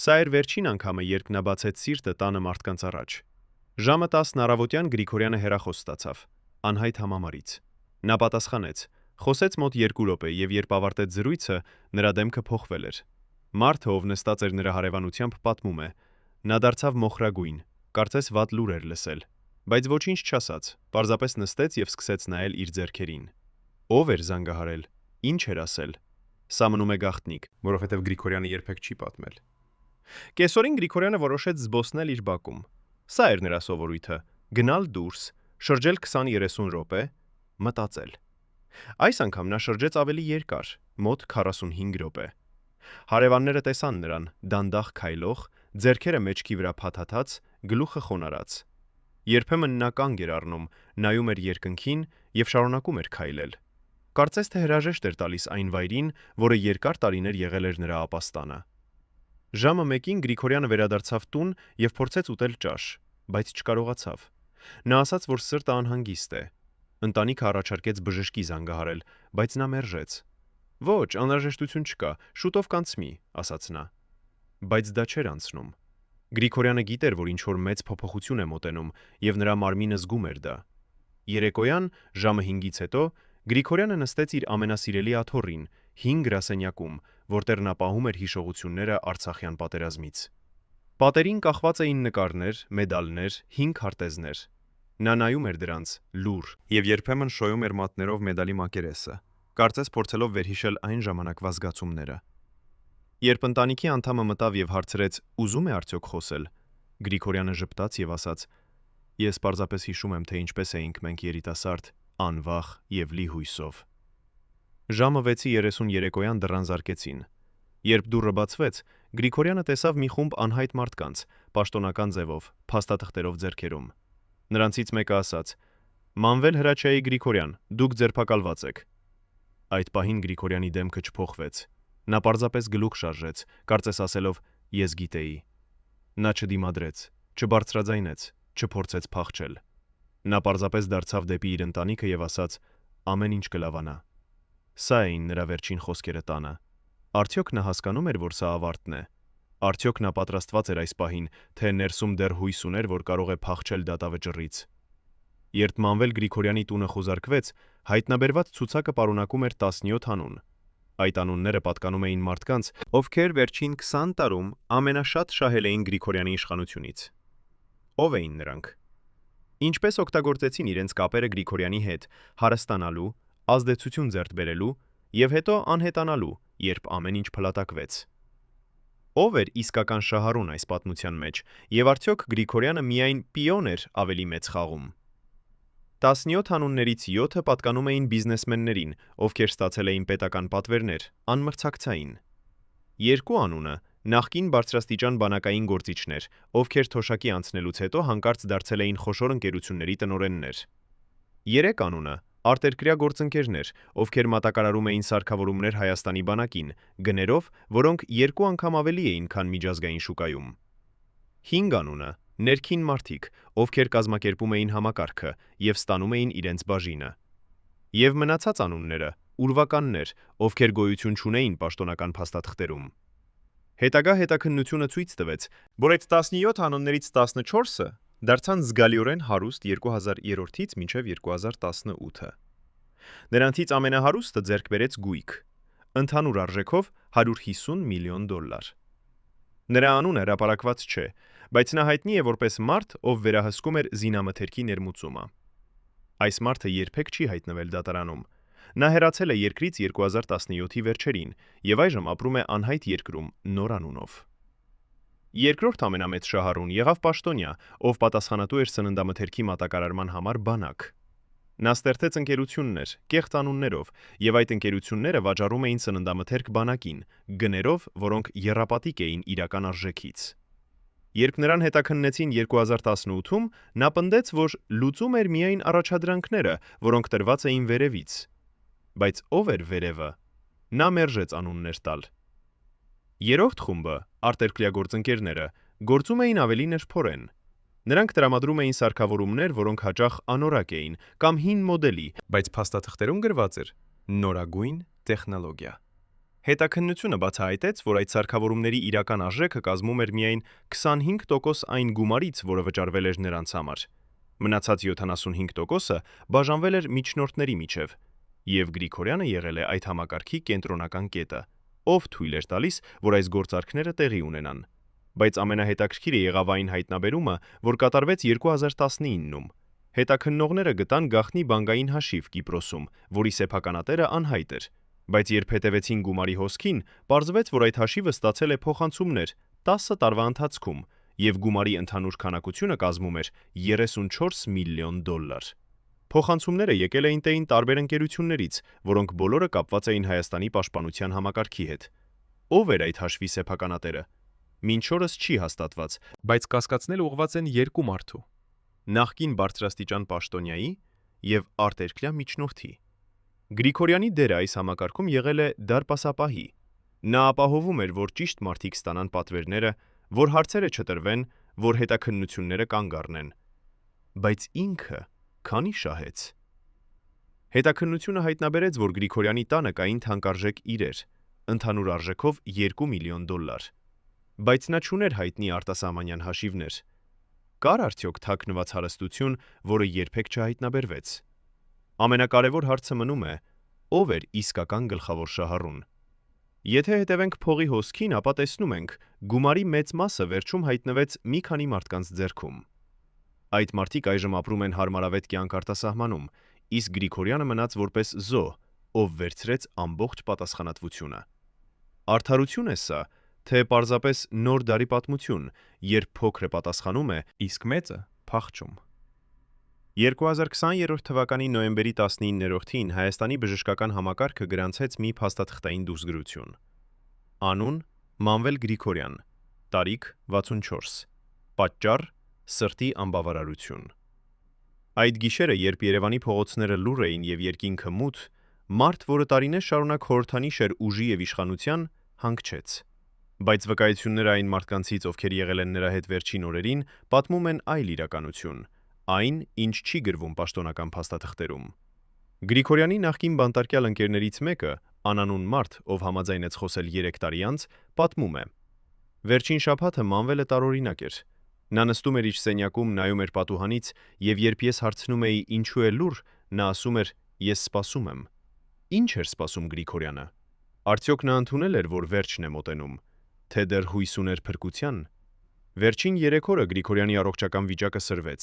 Սա էր վերջին անգամը, երբ նա բացեց սիրտը տանը մարդկանց առաջ։ Ժամը 10 առավոտյան Գրիգորյանը հեռախոս ստացավ, անհայտ համամարից։ Նա պատասխանեց, խոսեց մոտ 2 րոպե եւ երբ ավարտեց զրույցը, նրա դեմքը փոխվել էր։ Մարդը, ով նստած էր նրա հարևանությամբ, պատմում է. նա դարձավ մոխրագույն, կարծես վատ լուր էր լսել, բայց ոչինչ չասաց, պարզապես նստեց եւ սկսեց նայել իր ձեռքերին։ Ով էր զանգահարել, ինչ էր ասել։ Սա մնում է գաղտնիք, որովհետև Գրիգորյանը երբեք չի պատմել։ Կեսօրին Գրիգորյանը որոշեց զբոսնել իր բակում։ Սա էր նրա սովորույթը՝ գնալ դուրս, շրջել 20-30 րոպե, մտածել։ Այս անգամ նա շրջեց ավելի երկար, մոտ 45 րոպե։ Հարևանները տեսան նրան, դանդաղ քայլող, ձեռքերը մեջքի վրա փաթաթած, գլուխը խոնարհած։ Երբեմն նա կանգ էր առնում, նայում էր երկնքին եւ շարունակում էր քայլել։ Կարծես թե հրաժեշտ էր տալիս այն վայրին, որը երկար տարիներ եղել էր նրա ապաստանը։ Ժամը 1-ին Գրիգորյանը վերադարձավ տուն եւ փորձեց ուտել ճաշ, բայց չկարողացավ։ Նա ասաց, որ սրտը անհանգիստ է։ Ընտանիքը առաջարկեց բժշկի զանգահարել, բայց նա մերժեց։ Ոչ, անհրաժեշտություն չկա, շուտով կանցնի, ասաց նա։ Բայց դա չէր անցնում։ Գրիգորյանը գիտեր, որ ինչ-որ մեծ փոփոխություն է մոտենում, եւ նրա մարմինը զգում էր դա։ Երեկոյան, ժամը 5-ից հետո, Գրիգորյանը նստեց իր ամենասիրելի աթոռին, 5 գրասենյակում, որտեղ նա պահում էր հիշողությունները Արցախյան պատերազմից։ Պատերին կախված էին նկարներ, մեդալներ, 5 քարտեզներ։ Նա նայում էր դրանց, լուռ, եւ երբեմն շոյում էր մատներով մեդալի մակերեսը, կարծես փորձելով վերհիշել այն ժամանակվա զգացումները։ Երբ ընտանիքի անդամը մտավ եւ հարցրեց. «Ուզում է արդյոք խոսել», Գրիգորյանը ժպտաց եւ ասաց. «Ես պարզապես հիշում եմ, թե ինչպես էինք մենք երիտասարդ, անվախ եւ լի հույսով»։ Ժամը 6:30 երեկոյան դռան զարկեցին։ Երբ դուռը բացվեց, Գրիգորյանը տեսավ մի խումբ անհայտ մարդկանց, պաշտոնական ձևով, փաստաթղթերով ձեռքերում։ Նրանցից մեկը ասաց. «Մանվել Հրաչյայի Գրիգորյան, դուք ձերբակալված եք»։ Այդ պահին Գրիգորյանի դեմքը չփոխվեց։ Նա պարզապես գլուխ շարժեց, կարծես ասելով. «Ես գիտեի»։ Նա չդիմադրեց, չբարձրաձայնեց, չփորձեց փախչել։ Նա պարզապես դարձավ դեպի իր ընտանիքը եւ ասաց. «Ամեն ինչ կլավանա»։ Սա էին նրա վերջին խոսքերը տանը։ Արդյոք նա հասկանում էր, որ սա ավարտն է։ Արդյոք նա պատրաստված էր այս պահին, թե ներսում դեռ հույս ուներ, որ կարող է փախչել դատավճռից։ Երբ Մանվել Գրիգորյանի տունը խուզարկվեց, հայտնաբերված ցուցակը պարունակում էր 17 անուն։ Այդ անունները պատկանում էին մարդկանց, ովքեր վերջին 20 տարում ամենաշատ շահել էին Գրիգորյանի իշխանությունից։ Ո՞վ էին նրանք։ Ինչպես օգտագործեցին իրենց կապերը Գրիգորյանի հետ, հարստանալու, ազդեցություն ձեռք բերելու եւ հետո անհետանալու, երբ ամեն ինչ փլատակվեց։ Ո՞վ էր իսկական շահառուն այս պատմության մեջ, եւ արդյոք Գրիգորյանը միայն պիոն էր ավելի մեծ խաղում։ 17 անուններից 7-ը պատկանում էին բիզնեսմեններին, ովքեր ստացել էին պետական պատվերներ, անմրցակցային։ 2 անունը նախկին բարձրաստիճան բանակային գործիչներ, ովքեր թոշակի անցնելուց հետո հանկարծ դարձել էին խոշոր ընկերությունների տնօրեններ։ 3 անունը արտերկրյա գործընկերներ, ովքեր մատակարարում էին սարքավորումներ Հայաստանի բանակին, գներով, որոնք 2 անգամ ավելի էին, քան միջազգային շուկայում։ 5 անունը ներքին մարդիկ, ովքեր կազմակերպում էին համակարգը եւ ստանում էին իրենց բաժինը։ Եվ մնացած անունները ուրվականներ, ովքեր գոյություն չունեին պաշտոնական փաստաթղթերում։ Հետագա հետաքննությունը ցույց տվեց, որ այդ 17 անուններից 14-ը դարձան զգալիորեն հարուստ 2003-ից մինչև 2018-ը։ Նրանցից ամենահարուստը ձեռք բերեց գույք, ընդհանուր արժեքով $150 միլիոն։ Նրա անունը հրապարակված չէ, բայց նա հայտնի է որպես մարդ, ով վերահսկում էր զինամթերքի ներմուծումը։ Այս մարդը երբեք չի հայտնվել դատարանում։ Նա հեռացել է երկրից 2017-ի վերջերին եւ այժմ ապրում է անհայտ երկրում նոր անունով։ Երկրորդ ամենամեծ շահառուն եղավ պաշտոնյա, ով պատասխանատու էր սննդամթերքի մատակարարման համար բանակ։ Նա ստեղծեց ընկերություններ, կեղծ անուններով, եւ այդ ընկերությունները վաճառում էին սննդամթերք բանակին, գներով, որոնք եռապատիկ էին իրական արժեքից։ Երբ նրան հետաքննեցին 2018-ում, նա պնդեց, որ լուծում էր միայն առաջադրանքները, որոնք տրված էին վերևից։ Բայց ով էր վերևը։ Նա մերժեց անուններ տալ։ Երրորդ խումբը, արտերկրյա գործընկերները, գործում էին ավելի նրբորեն։ Նրանք տրամադրում էին սարքավորումներ, որոնք հաճախ անորակ էին կամ հին մոդելի, բայց փաստաթղթերում գրված էր նորագույն տեխնոլոգիա։ Հետաքննությունը բացահայտեց, որ այդ սարքավորումների իրական արժեքը կազմում էր միայն 25% այն գումարից, որը վճարվել էր նրանց համար։ Մնացած 75%-ը բաժանվել էր միջնորդների միջև, եւ Գրիգորյանը եղել է այդ համակարգի կենտրոնական կետը, ով թույլ էր տալիս, որ այս գործարքները տեղի ունենան։ Բայց ամենահետաքրքիրը եղավ այն հայտնաբերումը, որ կատարվեց 2019-ում։ Հետաքննողները գտան գաղտնի բանկային հաշիվ Կիպրոսում, որի սեփականատերը անհայտ էր, բայց երբ հետևեցին գումարի հոսքին, պարզվեց, որ այդ հաշիվը ստացել է փոխանցումներ 10 տարվա ընթացքում, եւ գումարի ընդհանուր քանակությունը կազմում էր $34 միլիոն։ Փոխանցումները եկել էին տեին տարբեր ընկերություններից, որոնք բոլորը կապված էին Հայաստանի պաշտպանության համակարգի հետ։ Ով էր այդ հաշվի սեփականատերը։ Մինչ օրս չի հաստատված, բայց կասկածները ուղղված են երկու մարդու՝ նախկին բարձրաստիճան պաշտոնյայի եւ արտերկրյա միջնորդի։ Գրիգորյանի դերը այս համակարգում եղել է դարպասապահի։ Նա ապահովում էր, որ ճիշտ մարդիկ ստանան պատվերները, որ հարցերը չտրվեն, որ հետաքննությունները կանգ առնեն։ Բայց ինքը քանի շահեց։ Հետաքննությունը հայտնաբերեց, որ Գրիգորյանի տանը կային թանկարժեք իրեր, ընդհանուր արժեքով $2 միլիոն։ Բայց նա չուներ հայտնի արտասահմանյան հաշիվներ։ Կար արդյոք թաքնված հարստություն, որը երբեք չհայտնաբերվեց։ Ամենակարևոր հարցը մնում է, ով էր իսկական գլխավոր շահառուն։ Եթե հետևենք փողի հոսքին, ապա տեսնում ենք, գումարի մեծ մասը վերջում հայտնվեց մի քանի մարդկանց ձեռքում։ Այդ մարդիկ այժմ ապրում են հարմարավետ կյանք արտասահմանում, իսկ Գրիգորյանը մնաց որպես զո, ով վերցրեց ամբողջ պատասխանատվությունը։ Արդարություն է սա, թե պարզապես նոր դարի պատմություն, երբ փոքրը պատասխանում է, իսկ մեծը փախչում։ 2020 թվականի նոյեմբերի 19-ին Հայաստանի բժշկական համակարգը գրանցեց մի փաստաթղթային դուսգրություն։ Անուն՝ Մանվել Գրիգորյան, տարիք՝ 64, պատճառ՝ սրտի անբավարարություն։ Այդ գիշերը, երբ Երևանի փողոցները լուռ էին եւ երկինքը մութ, մարդ, որը տարիներ շարունակ խորհրդանիշ էր ուժի եւ իշխանության, հանգչեց։ Բայց վկայությունները այն մարդկանցից, ովքեր եղել են նրա հետ վերջին օրերին, պատմում են այլ իրականություն, այն, ինչ չի գրվում պաշտոնական փաստաթղթերում։ Գրիգորյանի նախկին բանտարկյալ ընկերներից մեկը, անանուն մարդ, ով համաձայնեց խոսել 3 տարի անց, պատմում է. Վերջին շաբաթը Մանվելը տարօրինակ էր։ Նա նստում էր իր սենյակում, նայում էր պատուհանից, եւ երբ ես հարցնում էի ինչու է լուռ, նա ասում էր. ես սպասում եմ։ Ինչ էր սպասում Գրիգորյանը։ Արդյոք նա ընդունել էր, որ վերջն է մոտենում, թե դեռ հույս ուներ փրկության։ Վերջին 3 օրը Գրիգորյանի առողջական վիճակը սրվեց։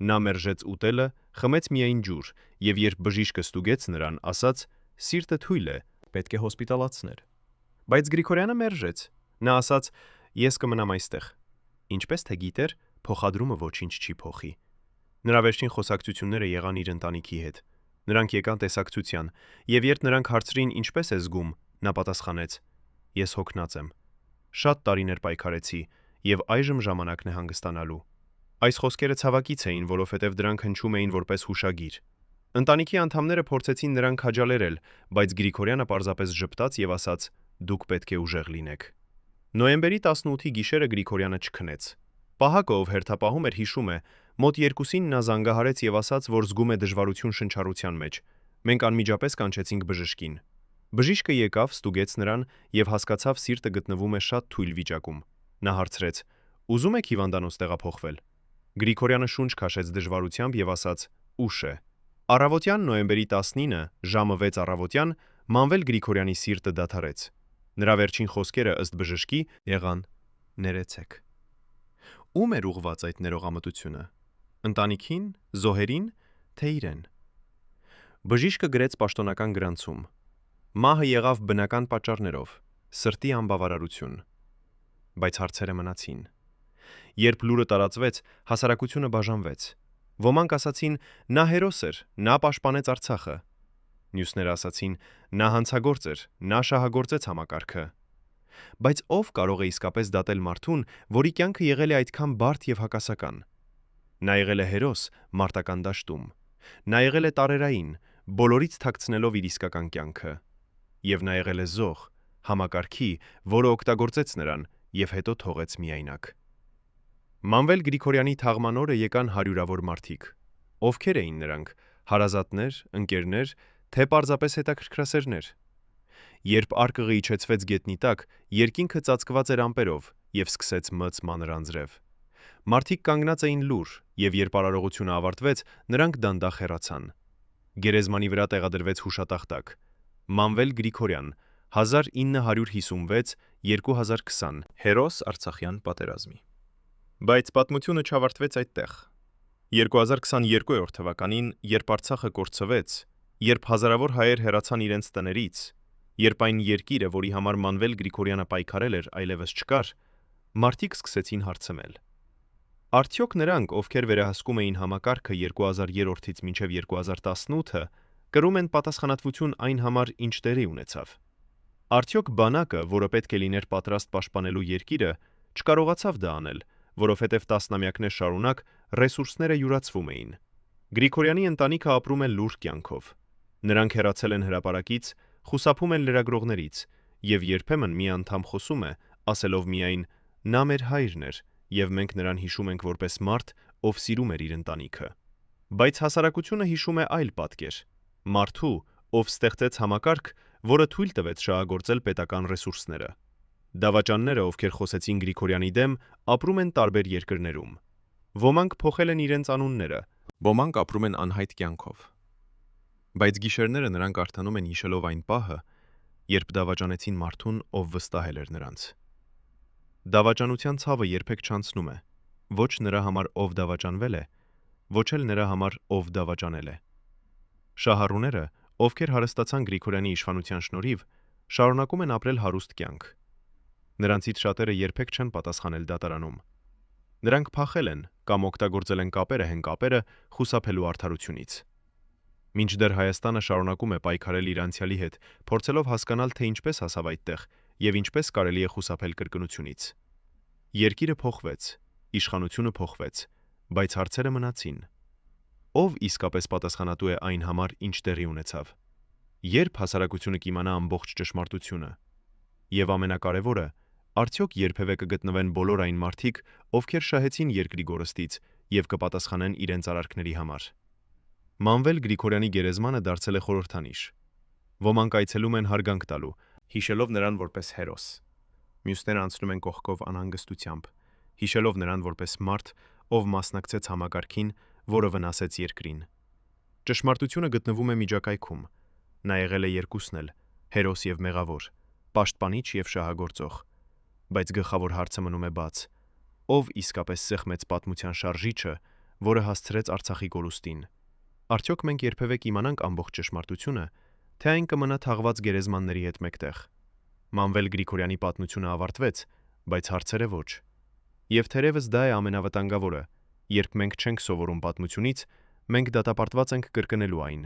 Նա մերժեց ուտելը, խմեց միայն ջուր, եւ երբ բժիշկը ստուգեց նրան, ասաց. սիրտը թույլ է, պետք է հոսպիտալացնել։ Բայց Գրիգորյանը մերժեց։ Նա ասաց. ես կմնամ այստեղ։ Ինչպես թե գիտեր, փոխադրումը ոչինչ չի փոխի։ Նրա վերջին խոսակցությունները եղան իր ընտանիքի հետ։ Նրանք եկան տեսակցության, եւ երբ նրանք հարցրին ինչպես է զգում, նա պատասխանեց. ես հոգնած եմ։ Շատ տարիներ պայքարեցի, եւ այժմ ժամանակն է հանգստանալու։ Այս խոսքերը ցավակից էին, որովհետև դրանք հնչում էին որպես հուշագիր։ Ընտանիքի անդամները փորձեցին նրան քաջալերել, բայց Գրիգորյանը պարզապես ժպտաց եւ ասաց. դուք պետք է ուժեղ լինեք։ Նոյեմբերի 18-ի գիշերը Գրիգորյանը չքնեց։ Պահակը, ով հերթապահում էր, հիշում է, մոտ 2-ին նա զանգահարեց եւ ասաց, որ զգում է դժվարություն շնչառության մեջ։ Մենք անմիջապես կանչեցինք բժշկին։ Բժիշկը եկավ, ստուգեց նրան եւ հասկացավ սիրտը գտնվում է շատ թույլ վիճակում։ Նա հարցրեց. ուզում եք հիվանդանոց տեղափոխվել։ Գրիգորյանը շունչ քաշեց դժվարությամբ եւ ասաց. ուշ է։ Առավոտյան նոյեմբերի 19-ը, ժամը 6 առավոտյան, Մանվել Գրիգորյանի սիրտը դադարեց։ Նրա վերջին խոսքերը ըստ բժշկի եղան. ներեցեք։ Ում էր ուղղված այդ ներողամտությունը։ Ընտանիքին, զոհերին, թե իրեն։ Բժիշկը գրեց պաշտոնական գրանցում. մահը եղավ բնական պատճառներով, սրտի անբավարարություն։ Բայց հարցերը մնացին։ Երբ լուրը տարածվեց, հասարակությունը բաժանվեց։ Ոմանք ասացին. նա հերոս էր, նա պաշտպանեց Արցախը։ Մյուսները ասացին. նա հանցագործ էր, նա շահագործեց համակարգը։ Բայց ով կարող է իսկապես դատել մարդուն, որի կյանքը եղել է այդքան բարդ եւ հակասական։ Նա եղել է հերոս մարտական դաշտում։ Նա եղել է տարերային, բոլորից թաքցնելով իր իսկական կյանքը։ Եվ նա եղել է զոհ, համակարգի, որը օգտագործեց նրան եւ հետո թողեց միայնակ։ Մանվել Գրիգորյանի թաղման օրը եկան հարյուրավոր մարդիկ։ Ովքեր էին նրանք՝ հարազատներ, ընկերներ, թե պարզապես հետաքրքրասերներ։ Երբ արկղը իջեցվեց գետնի տակ, երկինքը ծածկված էր ամպերով եւ սկսեց մծ մանրանձրև։ Մարդիկ կանգնած էին լուռ, եւ երբ արարողությունը ավարտվեց, նրանք դանդաղ հեռացան։ Գերեզմանի վրա տեղադրվեց հուշատախտակ. Մանվել Գրիգորյան, 1956-2020, հերոս Արցախյան պատերազմի։ Բայց պատմությունը չավարտվեց այդտեղ։ 2022 թվականին, երբ Արցախը կորցվեց, երբ հազարավոր հայեր հեռացան իրենց տներից, երբ այն երկիրը, որի համար Մանվել Գրիգորյանը պայքարել էր, այլևս չկար, մարդիկ սկսեցին հարցնել. արդյոք նրանք, ովքեր վերահսկում էին համակարգը 2003-ից մինչև 2018-ը, կրում են պատասխանատվություն այն համար, ինչ տեղի ունեցավ։ Արդյոք բանակը, որը պետք է լիներ պատրաստ պաշտպանելու երկիրը, չկարողացավ դա անել, որովհետև տասնամյակներ շարունակ ռեսուրսները յուրացվում էին։ Գրիգորյանի ընտանիքը ապրում է լուր կյանքով։ Նրանք հեռացել են հրապարակից, խուսափում են լրագրողներից, եւ երբեմն մի անդամ խոսում է, ասելով միայն «նա մեր հայրն էր», եւ մենք նրան հիշում ենք որպես մարդ, ով սիրում էր իր ընտանիքը։ Բայց հասարակությունը հիշում է այլ պատկեր։ Մարդու, ով ստեղծեց համակարգ, որը թույլ տվեց շահագործել պետական ռեսուրսները։ Դավաճանները, ովքեր խոսեցին Գրիգորյանի դեմ, ապրում են տարբեր երկրներում։ Ոմանք փոխել են իրենց անունները, ոմանք ապրում են անհայտ կյանքով։ Բայց գիշերները նրանք արթանում են հիշելով այն պահը, երբ դավաճանեցին մարդուն, ով վստահել էր նրանց։ Դավաճանության ցավը երբեք չանցնում է, ոչ նրա համար, ով դավաճանվել է, ոչ էլ նրա համար, ով դավաճանել է։ Շահառուները, ովքեր հարստացան Գրիգորյանի իշխանության շնորհիվ, շարունակում են ապրել հարուստ կյանք։ Նրանցից շատերը երբեք չեն պատասխանել դատարանում։ Նրանք փախել են կամ օգտագործել են կապերը հեն կապերը խուսափելու արդարությունից։ Մինչդեռ Հայաստանը շարունակում է պայքարել իր անցյալի հետ, փորձելով հասկանալ, թե ինչպես հասավ այդտեղ եւ ինչպես կարելի է խուսափել կրկնությունից։ Երկիրը փոխվեց, իշխանությունը փոխվեց, բայց հարցերը մնացին։ Ով իսկապես պատասխանատու է այն համար, ինչ տեղի ունեցավ։ Երբ հասարակությունը կիմանա ամբողջ ճշմարտությունը։ Եվ ամենակարևորը, արդյոք երբևէ կգտնվեն բոլոր այն մարդիկ, ովքեր շահեցին երկրի գորստից եւ կպատասխանեն իրենց արարքների համար։ Մանվել Գրիգորյանի գերեզմանը դարձել է խորհրդանիշ։ Ոմանք այցելում են հարգանք տալու, հիշելով նրան որպես հերոս։ Մյուսները անցնում են կողքով անհանգստությամբ, հիշելով նրան որպես մարդ, ով մասնակցեց համակարգին, որը վնասեց երկրին։ Ճշմարտությունը գտնվում է միջակայքում։ Նա եղել է երկուսն էլ՝ հերոս եւ մեղավոր, պաշտպանիչ եւ շահագործող։ Բայց գլխավոր հարցը մնում է բաց. ով իսկապես սեղմեց պատմության շարժիչը, որը հասցրեց Արցախի կորուստին։ Արդյոք մենք երբևէ կիմանանք ամբողջ ճշմարտությունը, թե այն կմնա թաղված գերեզմանների հետ մեկտեղ։ Մանվել Գրիգորյանի պատմությունը ավարտվեց, բայց հարցերը ոչ։ Եվ թերևս դա է ամենավտանգավորը, երբ մենք չենք սովորում պատմությունից, մենք դատապարտված ենք կրկնելու այն։